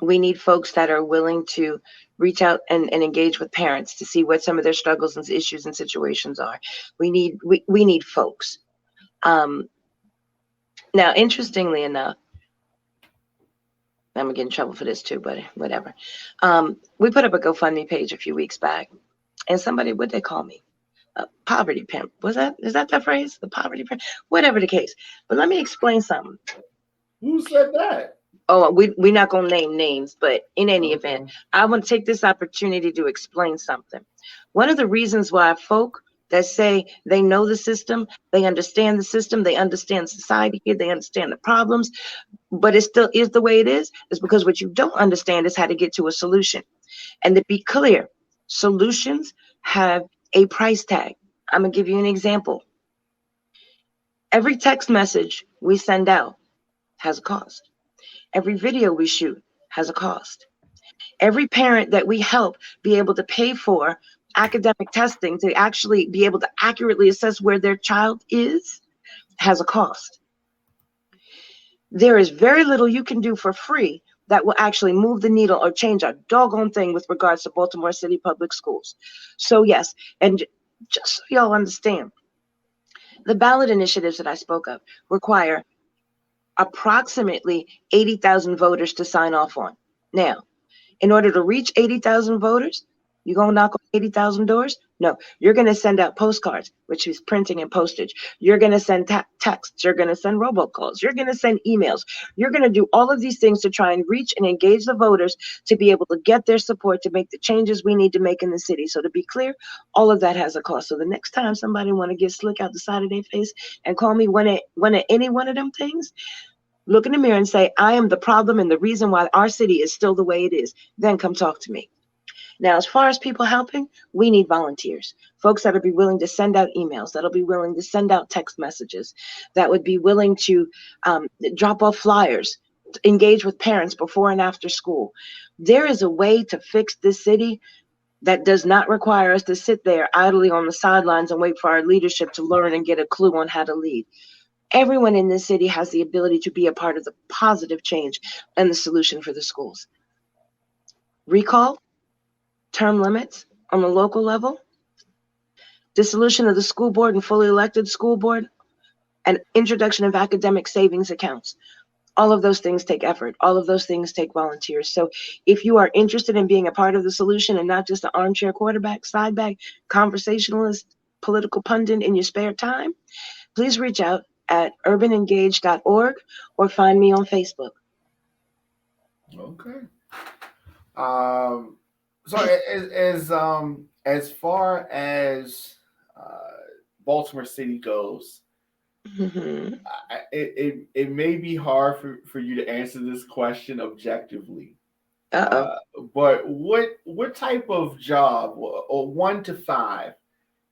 We need folks that are willing to reach out and engage with parents to see what some of their struggles and issues and situations are. We need folks. Now, interestingly enough, I'm gonna get in trouble for this too, but whatever. We put up a GoFundMe page a few weeks back, and somebody, what'd they call me? A poverty pimp. Is that the phrase? The poverty pimp? Whatever the case. But let me explain something. Who said that? Oh, we're not gonna name names, but in any event, I want to take this opportunity to explain something. One of the reasons why folk that say they know the system, they understand the system, they understand society here, they understand the problems, but it still is the way it is because what you don't understand is how to get to a solution. And to be clear, solutions have a price tag. I'm gonna give you an example. Every text message we send out has a cost. Every video we shoot has a cost. Every parent that we help be able to pay for academic testing to actually be able to accurately assess where their child is has a cost. There is very little you can do for free that will actually move the needle or change a doggone thing with regards to Baltimore City Public Schools. So yes, and just so y'all understand, the ballot initiatives that I spoke of require approximately 80,000 voters to sign off on. Now, in order to reach 80,000 voters, you gonna knock on 80,000 doors? No, you're gonna send out postcards, which is printing and postage. You're gonna send texts. You're gonna send robocalls. You're gonna send emails. You're gonna do all of these things to try and reach and engage the voters to be able to get their support to make the changes we need to make in the city. So to be clear, all of that has a cost. So the next time somebody want to get slick out the side of their face and call me one of any one of them things, look in the mirror and say, I am the problem and the reason why our city is still the way it is. Then come talk to me. Now, as far as people helping, we need volunteers, folks that'll be willing to send out emails, that'll be willing to send out text messages, that would be willing to drop off flyers, engage with parents before and after school. There is a way to fix this city that does not require us to sit there idly on the sidelines and wait for our leadership to learn and get a clue on how to lead. Everyone in this city has the ability to be a part of the positive change and the solution for the schools. Recall, term limits on the local level, dissolution of the school board and fully elected school board, and introduction of academic savings accounts. All of those things take effort. All of those things take volunteers. So if you are interested in being a part of the solution and not just an armchair quarterback, side bag, conversationalist, political pundit in your spare time, please reach out at urbanengage.org or find me on Facebook. Okay. So as far as Baltimore City goes, Mm-hmm. it may be hard for you to answer this question objectively. But what type of job, or 1 to 5,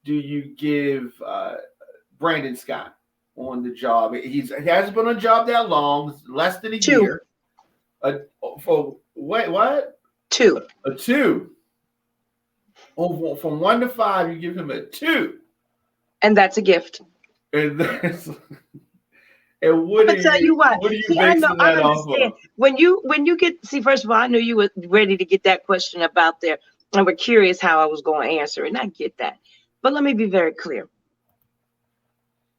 do you give Brandon Scott on the job? He hasn't been on a job that long, less than a 2. year. For what? 2. A 2. Oh, from 1 to 5, you give him a 2, and that's a gift. and that's. And what I'm gonna tell you what. What are you See, I know, basing I that off understand. of? When you get, see, first of all, I knew you were ready to get that question about there, and we're curious how I was going to answer it, and I get that. But let me be very clear.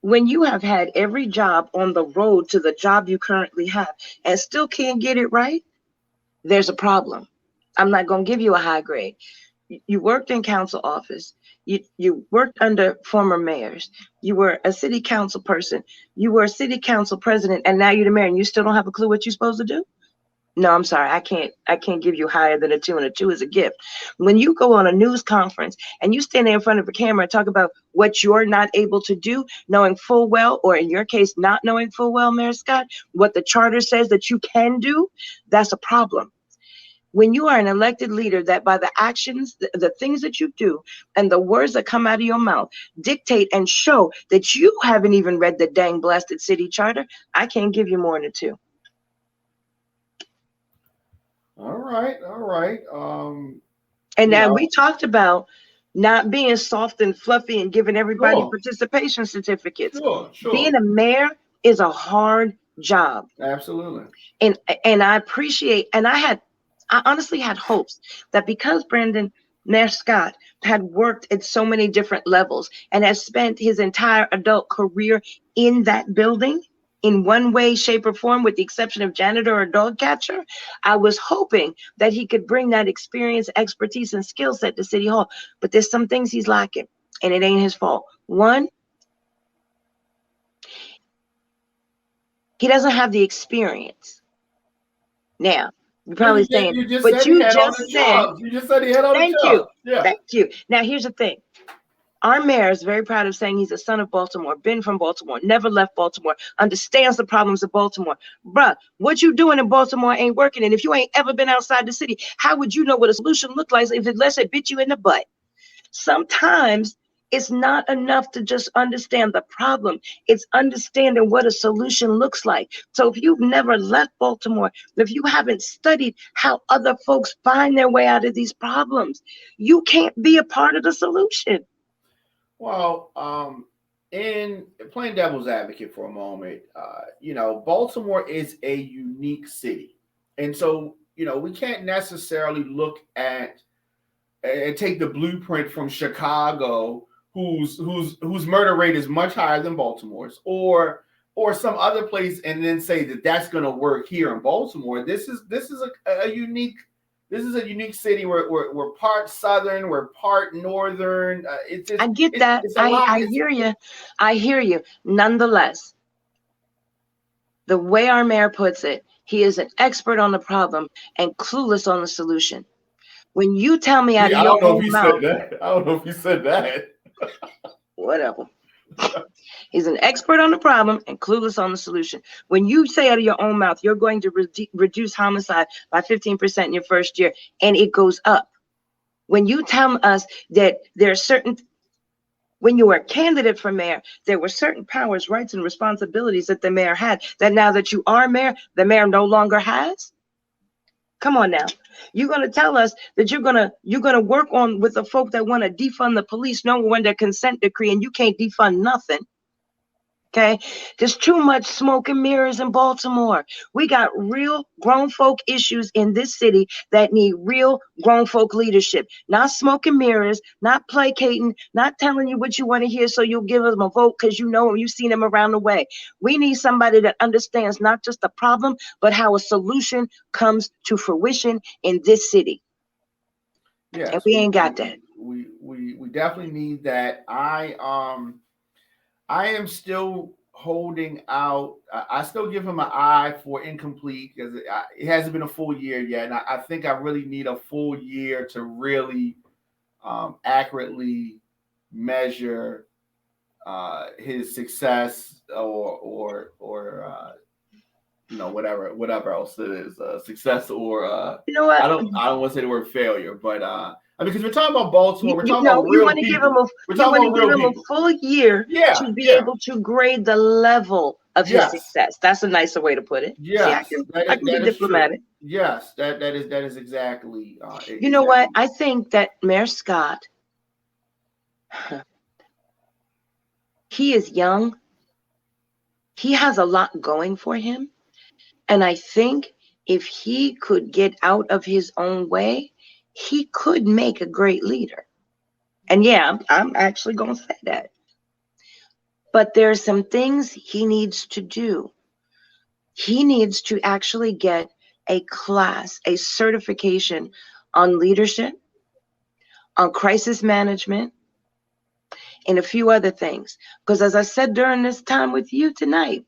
When you have had every job on the road to the job you currently have and still can't get it right, there's a problem. I'm not going to give you a high grade. You worked in council office. You worked under former mayors. You were a city council person. You were a city council president, and now you're the mayor, and you still don't have a clue what you're supposed to do? No, I'm sorry. I can't give you higher than a 2, and a 2 is a gift. When you go on a news conference and you stand there in front of a camera and talk about what you're not able to do, knowing full well, or in your case, not knowing full well, Mayor Scott, what the charter says that you can do, that's a problem. When you are an elected leader that by the actions, the things that you do and the words that come out of your mouth dictate and show that you haven't even read the dang blasted city charter, I can't give you more than a 2. All right. And then we talked about not being soft and fluffy and giving everybody participation certificates. Sure. Being a mayor is a hard job. Absolutely. And I appreciate, and I honestly had hopes that because Mayor Scott had worked at so many different levels and has spent his entire adult career in that building, in one way, shape, or form, with the exception of janitor or dog catcher. I was hoping that he could bring that experience, expertise, and skill set to City Hall. But there's some things he's lacking, and it ain't his fault. One, he doesn't have the experience. Now, you're probably saying, you just but said he had all the jobs. You just said he had all the jobs. Yeah. Thank you. Now, here's the thing. Our mayor is very proud of saying he's a son of Baltimore, been from Baltimore, never left Baltimore, understands the problems of Baltimore. Bruh, what you doing in Baltimore ain't working. And if you ain't ever been outside the city, how would you know what a solution look like unless it bit you in the butt? Sometimes it's not enough to just understand the problem. It's understanding what a solution looks like. So if you've never left Baltimore, if you haven't studied how other folks find their way out of these problems, you can't be a part of the solution. Well, in playing devil's advocate for a moment, Baltimore is a unique city. And so, we can't necessarily look at and take the blueprint from Chicago, whose murder rate is much higher than Baltimore's, or some other place, and then say that that's going to work here in Baltimore. This is a unique. This is a unique city. We're part Southern, we're part Northern. I get that. I hear you. I hear you. Nonetheless, the way our mayor puts it, he is an expert on the problem and clueless on the solution. When you tell me out of your own mouth, I don't know if he said that. Whatever. He's an expert on the problem and clueless on the solution. When you say out of your own mouth, you're going to reduce homicide by 15% in your first year, and it goes up. When you tell us that there are certain, when you were a candidate for mayor, there were certain powers, rights, and responsibilities that the mayor had that now that you are mayor, the mayor no longer has. Come on now. You're going to tell us that you're going to work on with the folk that want to defund the police, knowing when their consent decree, and you can't defund nothing. Okay, there's too much smoke and mirrors in Baltimore. We got real grown folk issues in this city that need real grown folk leadership. Not smoke and mirrors, not placating, not telling you what you want to hear so you'll give them a vote because you know them, you've seen them around the way. We need somebody that understands not just the problem, but how a solution comes to fruition in this city. Yes, and we ain't got that. We definitely need that. I am still holding out. I still give him an eye for incomplete because it hasn't been a full year yet. And I think I really need a full year to really accurately measure his success or whatever else it is, success or you know what? I don't want to say the word failure, but because we're talking about Baltimore, we're talking about real people. You want to give him a full year to be able to grade the level of his success. That's a nicer way to put it. Yes, See, I can be diplomatic. True. Yes, that is exactly. You know what? I think that Mayor Scott, he is young. He has a lot going for him. And I think if he could get out of his own way, he could make a great leader. And yeah, I'm actually going to say that. But there are some things he needs to do. He needs to actually get a class, a certification on leadership, on crisis management, and a few other things. Because as I said during this time with you tonight,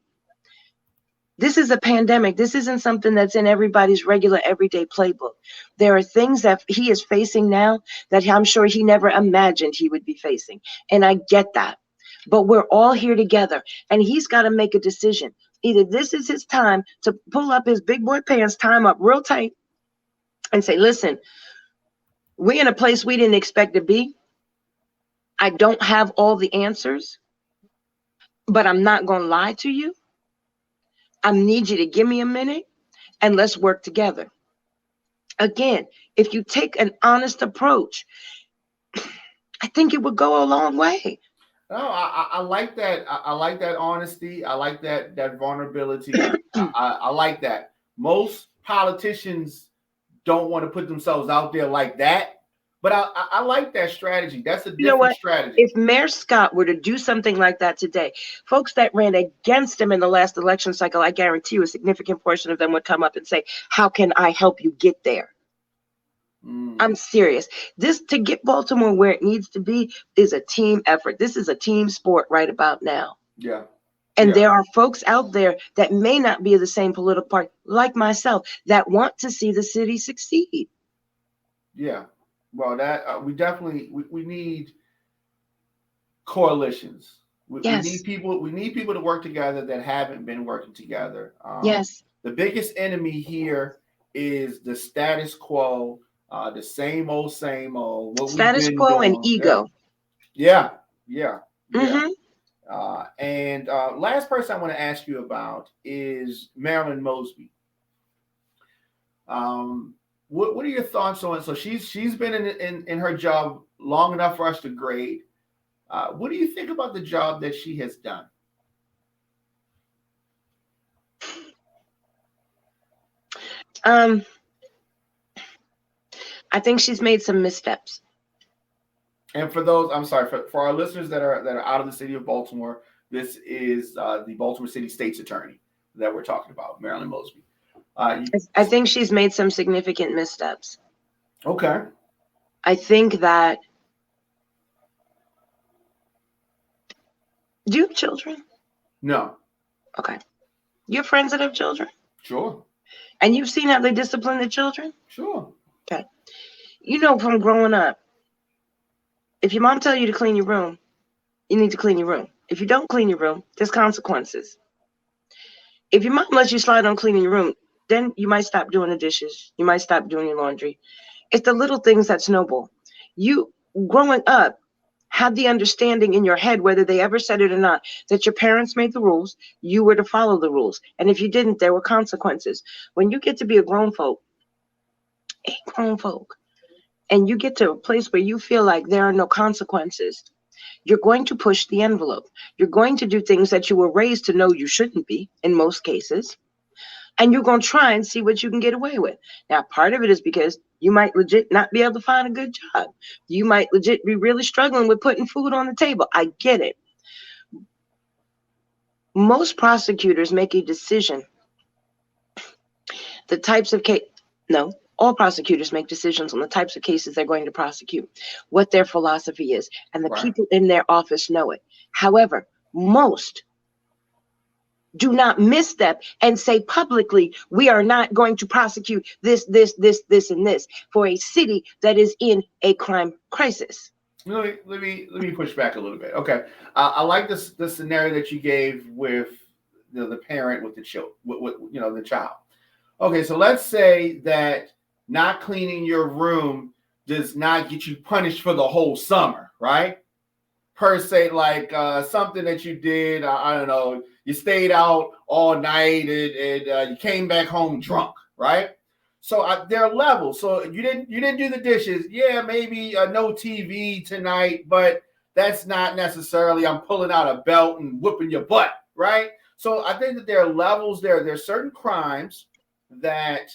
this is a pandemic. This isn't something that's in everybody's regular everyday playbook. There are things that he is facing now that I'm sure he never imagined he would be facing. And I get that. But we're all here together. And he's got to make a decision. Either this is his time to pull up his big boy pants, tie him up real tight, and say, listen, we're in a place we didn't expect to be. I don't have all the answers, but I'm not going to lie to you. I need you to give me a minute and let's work together. Again, if you take an honest approach, I think it would go a long way. No, I like that. I like that honesty. I like that vulnerability. I like that. Most politicians don't want to put themselves out there like that, But I like that strategy. That's a You know different what? strategy. If Mayor Scott were to do something like that today, folks that ran against him in the last election cycle, I guarantee you a significant portion of them would come up and say, how can I help you get there? I'm serious. This, to get Baltimore where it needs to be, is a team effort. This is a team sport right about now. Yeah. And Yeah. there are folks out there that may not be of the same political party, like myself, that want to see the city succeed. Yeah. Well, that we definitely we need coalitions. We Yes. need people. We need people to work together that haven't been working together. Yes. The biggest enemy here is the status quo, the same old, same old. What Status we've been quo and doing. ego. Yeah. Yeah. Yeah. Mhm. And last person I want to ask you about is Marilyn Mosby. What are your thoughts on? So she's been in her job long enough for us to grade. What do you think about the job that she has done? I think she's made some missteps. And for those, I'm sorry, for our listeners that are out of the city of Baltimore, this is the Baltimore City State's attorney that we're talking about, Marilyn Mosby. I think she's made some significant missteps. Okay. I think that. Do you have children? No. Okay. You have friends that have children? Sure. And you've seen how they discipline the children? Sure. Okay. You know, from growing up, if your mom tell you to clean your room, you need to clean your room. If you don't clean your room, there's consequences. If your mom lets you slide on cleaning your room, then you might stop doing the dishes. You might stop doing your laundry. It's the little things that snowball. You, growing up, had the understanding in your head, whether they ever said it or not, that your parents made the rules, you were to follow the rules. And if you didn't, there were consequences. When you get to be a grown folk, and you get to a place where you feel like there are no consequences, you're going to push the envelope. You're going to do things that you were raised to know you shouldn't be, in most cases. And you're going to try and see what you can get away with. Now, part of it is because you might legit not be able to find a good job. You might legit be really struggling with putting food on the table. I get it. Most prosecutors make a decision. The types of case, no, all prosecutors make decisions on the types of cases they're going to prosecute, what their philosophy is, and the people in their office know it. However, most do not misstep and say publicly, we are not going to prosecute this, and this for a city that is in a crime crisis. Let me push back a little bit. Okay, I like the scenario that you gave with the parent with the child, with the child. Okay, so let's say that not cleaning your room does not get you punished for the whole summer, right? Per se, like something that you did, I don't know, you stayed out all night and you came back home drunk, right? So there are levels. So you didn't do the dishes. Yeah, maybe no TV tonight, but that's not necessarily I'm pulling out a belt and whipping your butt, right? So I think that there are levels there. There are certain crimes that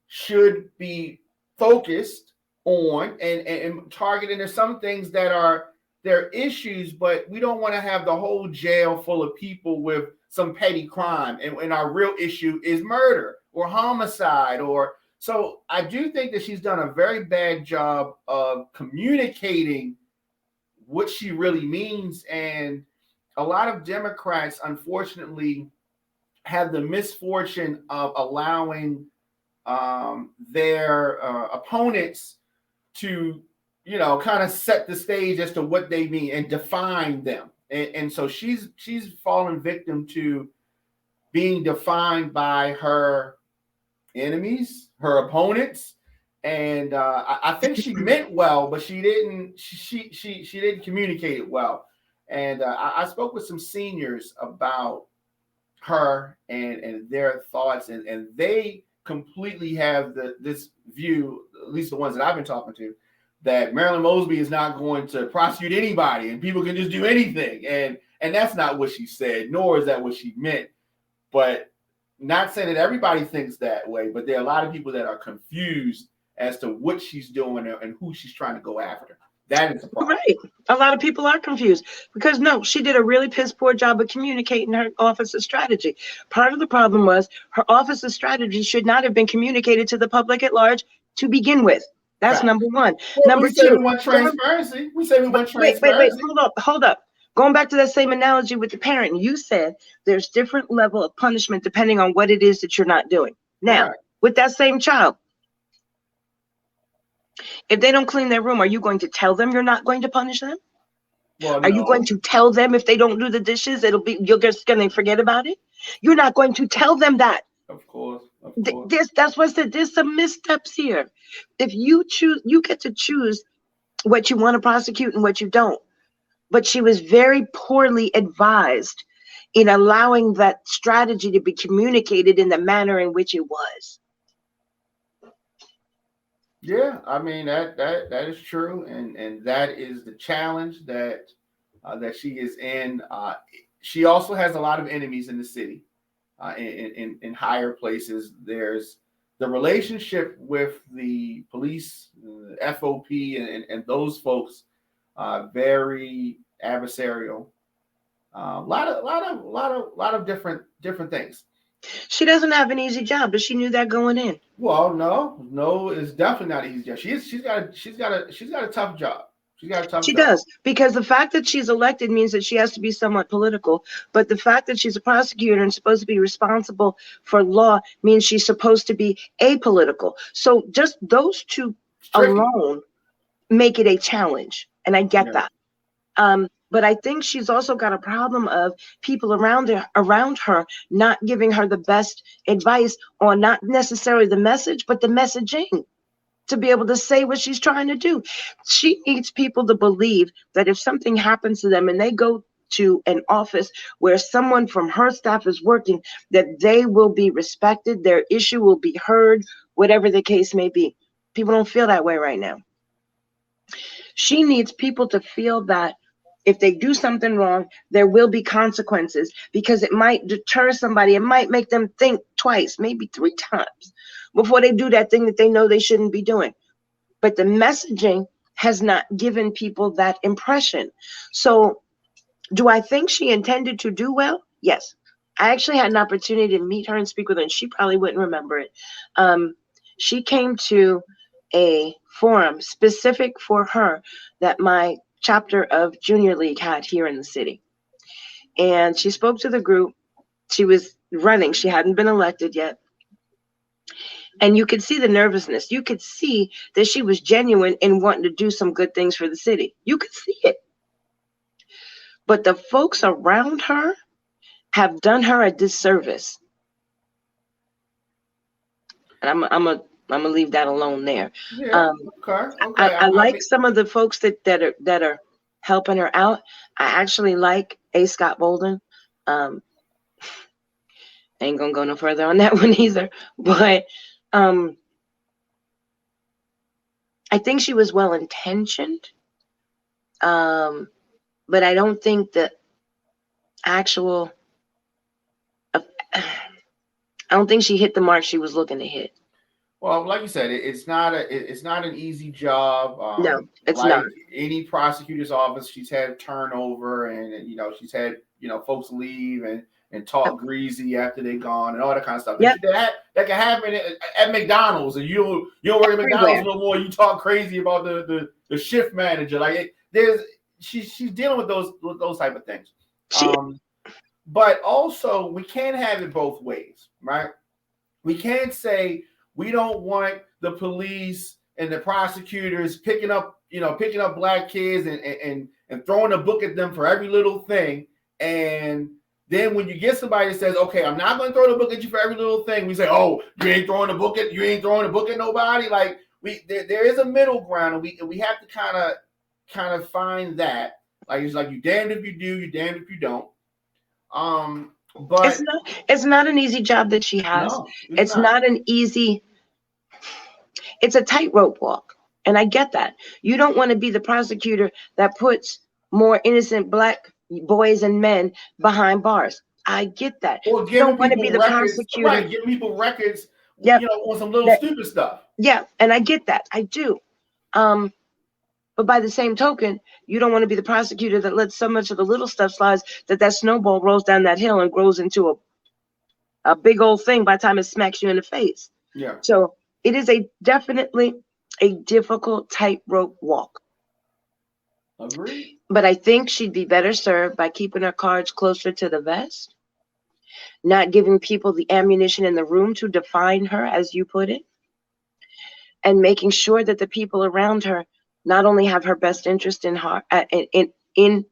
should be focused on and targeted. There's some things that are there are issues, but we don't want to have the whole jail full of people with some petty crime. And our real issue is murder or homicide. So I do think that she's done a very bad job of communicating what she really means. And a lot of Democrats, unfortunately, have the misfortune of allowing their opponents to kind of set the stage as to what they mean and define them. And so she's fallen victim to being defined by her enemies, her opponents. And I think she meant well, but she didn't communicate it well. And I spoke with some seniors about her and their thoughts, and they completely have this view, at least the ones that I've been talking to, that Marilyn Mosby is not going to prosecute anybody and people can just do anything. And that's not what she said, nor is that what she meant. But not saying that everybody thinks that way, but there are a lot of people that are confused as to what she's doing and who she's trying to go after. That is the problem. Right. A lot of people are confused because no, she did a really piss poor job of communicating her office's strategy. Part of the problem was her office's strategy should not have been communicated to the public at large to begin with. That's Fact. number one. Well, Number we say two, we want transparency. We say we want wait, transparency. hold up. Going back to that same analogy with the parent, you said there's different level of punishment depending on what it is that you're not doing. Now, Right. with that same child, if they don't clean their room, are you going to tell them you're not going to punish them? Well, Are you going to tell them if they don't do the dishes, you're just going to forget about it? You're not going to tell them that. Of course. That's what I said. There's some missteps here. If you choose, you get to choose what you want to prosecute and what you don't. But she was very poorly advised in allowing that strategy to be communicated in the manner in which it was. Yeah, I mean that is true, and that is the challenge that she is in. She also has a lot of enemies in the city, in higher places. There's the relationship with the police, FOP, and those folks, very adversarial. A lot of different things. She doesn't have an easy job, but she knew that going in. Well, no, it's definitely not easy. She's got a tough job. She does, because the fact that she's elected means that she has to be somewhat political. But the fact that she's a prosecutor and supposed to be responsible for law means she's supposed to be apolitical. So just those two alone make it a challenge, and I get that. But I think she's also got a problem of people around her not giving her the best advice on not necessarily the message, but the messaging to be able to say what she's trying to do. She needs people to believe that if something happens to them and they go to an office where someone from her staff is working, that they will be respected, their issue will be heard, whatever the case may be. People don't feel that way right now. She needs people to feel that if they do something wrong, there will be consequences, because it might deter somebody. It might make them think twice, maybe 3 times before they do that thing that they know they shouldn't be doing. But the messaging has not given people that impression. So do I think she intended to do well? Yes. I actually had an opportunity to meet her and speak with her, and she probably wouldn't remember it. She came to a forum specific for her that my chapter of Junior League had here in the city. And she spoke to the group. She was running. She hadn't been elected yet. And you could see the nervousness. You could see that she was genuine in wanting to do some good things for the city. You could see it. But the folks around her have done her a disservice. And I'm gonna leave that alone there. Yeah, okay. I like some of the folks that are helping her out. I actually like A. Scott Bolden. I ain't gonna go no further on that one either. But I think she was well intentioned. But I don't think the actual. I don't think she hit the mark she was looking to hit. Well, like you said, it's not an easy job. No, it's like not. Any prosecutor's office, she's had turnover, and she's had folks leave and talk greasy after they're gone and all that kind of stuff. Yep. That can happen at McDonald's, and you don't work at McDonald's no more. You talk crazy about the shift manager. Like she's dealing with those type of things. But also we can't have it both ways, right? We can't say we don't want the police and the prosecutors picking up black kids and throwing a book at them for every little thing. And then when you get somebody that says, okay, I'm not going to throw the book at you for every little thing, we say, oh, you ain't throwing a book at nobody. Like there is a middle ground, and we have to kind of find that. Like it's like you damned if you do, you damned if you don't. But it's not an easy job that she has. No, it's not an easy. It's a tightrope walk, and I get that. You don't want to be the prosecutor that puts more innocent black boys and men behind bars. I get that. Or you don't want to be the prosecutor. Right, give people records Yep. On some little stupid stuff. Yeah, and I get that. I do. But by the same token, you don't want to be the prosecutor that lets so much of the little stuff slide that snowball rolls down that hill and grows into a big old thing by the time it smacks you in the face. Yeah. So it is definitely a difficult tightrope walk. Agreed. But I think she'd be better served by keeping her cards closer to the vest, not giving people the ammunition in the room to define her, as you put it, and making sure that the people around her not only have her best interest in heart, in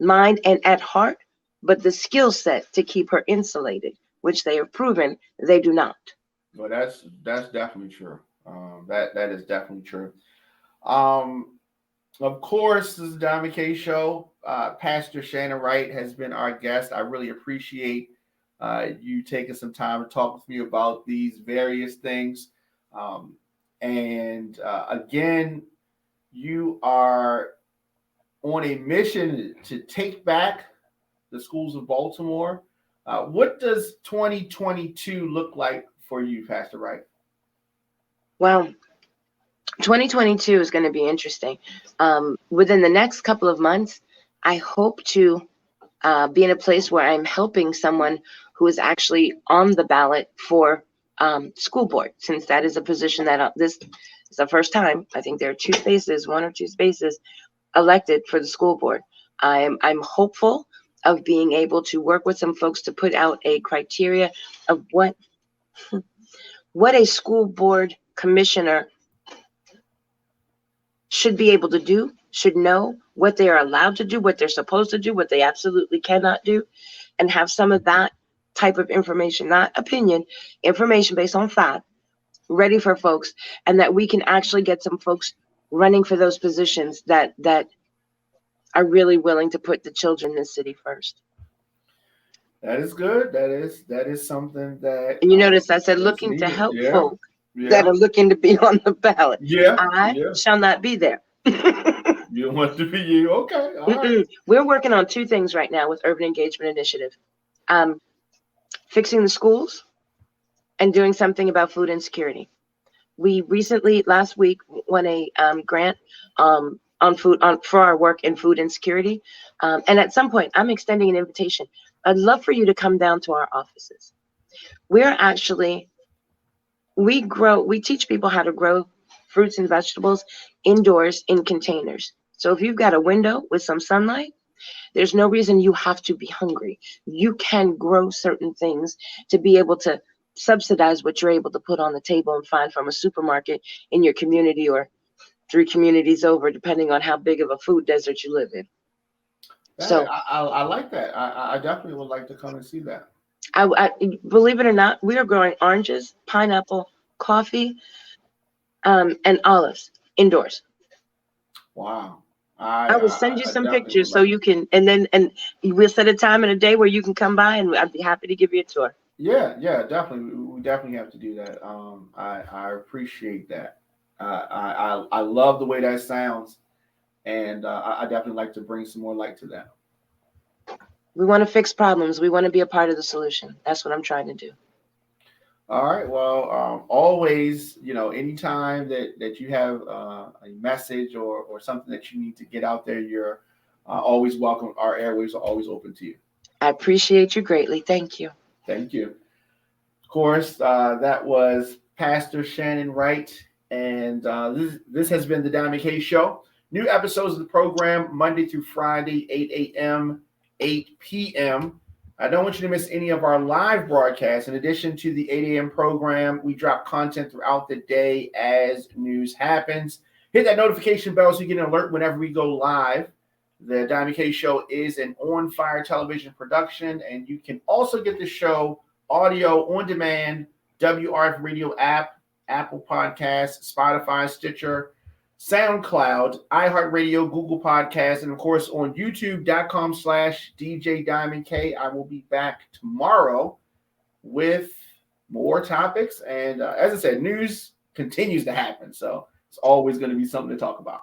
mind and at heart, but the skill set to keep her insulated, which they have proven they do not. Well, that's definitely true. That is definitely true. Of course, this is the Diamond K Show. Pastor Shannon Wright has been our guest. I really appreciate you taking some time to talk with me about these various things. And again, you are on a mission to take back the schools of Baltimore. What does 2022 look like for you, Pastor Wright? Well, 2022 is going to be interesting. Within the next couple of months, I hope to be in a place where I'm helping someone who is actually on the ballot for school board, since that is a position that this is the first time. I think there are one or two spaces elected for the school board. I'm hopeful of being able to work with some folks to put out a criteria of what a school board commissioner should be able to do, should know what they are allowed to do, what they're supposed to do, what they absolutely cannot do, and have some of that type of information, not opinion, information based on fact, ready for folks, and that we can actually get some folks running for those positions that are really willing to put the children in the city first. That is good. That is something that. And you notice I said looking to help folks Yeah. that are looking to be on the ballot. Yeah. I shall not be there. You want to be you? Okay. All right. We're working on two things right now with Urban Engagement Initiative. Fixing the schools and doing something about food insecurity. We recently, last week, won a grant for our work in food insecurity. And at some point, I'm extending an invitation. I'd love for you to come down to our offices. We teach people how to grow fruits and vegetables indoors in containers. So if you've got a window with some sunlight, there's no reason you have to be hungry. You can grow certain things to be able to subsidize what you're able to put on the table and find from a supermarket in your community or 3 communities over, depending on how big of a food desert you live in. So I like that. I definitely would like to come and see that. I believe it or not, we are growing oranges, pineapple, coffee, and olives indoors. Wow. I will send you some pictures so you can, and we'll set a time and a day where you can come by, and I'd be happy to give you a tour. Yeah, definitely. We definitely have to do that. I appreciate that. I love the way that sounds, and I definitely like to bring some more light to that. We want to fix problems. We want to be a part of the solution. That's what I'm trying to do. All right. Well, always, anytime that you have a message or something that you need to get out there, you're always welcome. Our airways are always open to you. I appreciate you greatly. Thank you. Thank you. Of course, that was Pastor Shannon Wright, and this has been the Diamond K Show. New episodes of the program Monday through Friday, 8 a.m., 8 p.m. I don't want you to miss any of our live broadcasts. In addition to the 8 a.m. program, we drop content throughout the day as news happens. Hit that notification bell so you get an alert whenever we go live. The Diamond K Show is an On Fire television production, and you can also get the show audio on demand, WRF Radio app, Apple Podcasts, Spotify, Stitcher, SoundCloud, iHeartRadio, Google Podcasts, and of course on YouTube.com/DJ Diamond K. I will be back tomorrow with more topics, and as I said, news continues to happen, so it's always going to be something to talk about.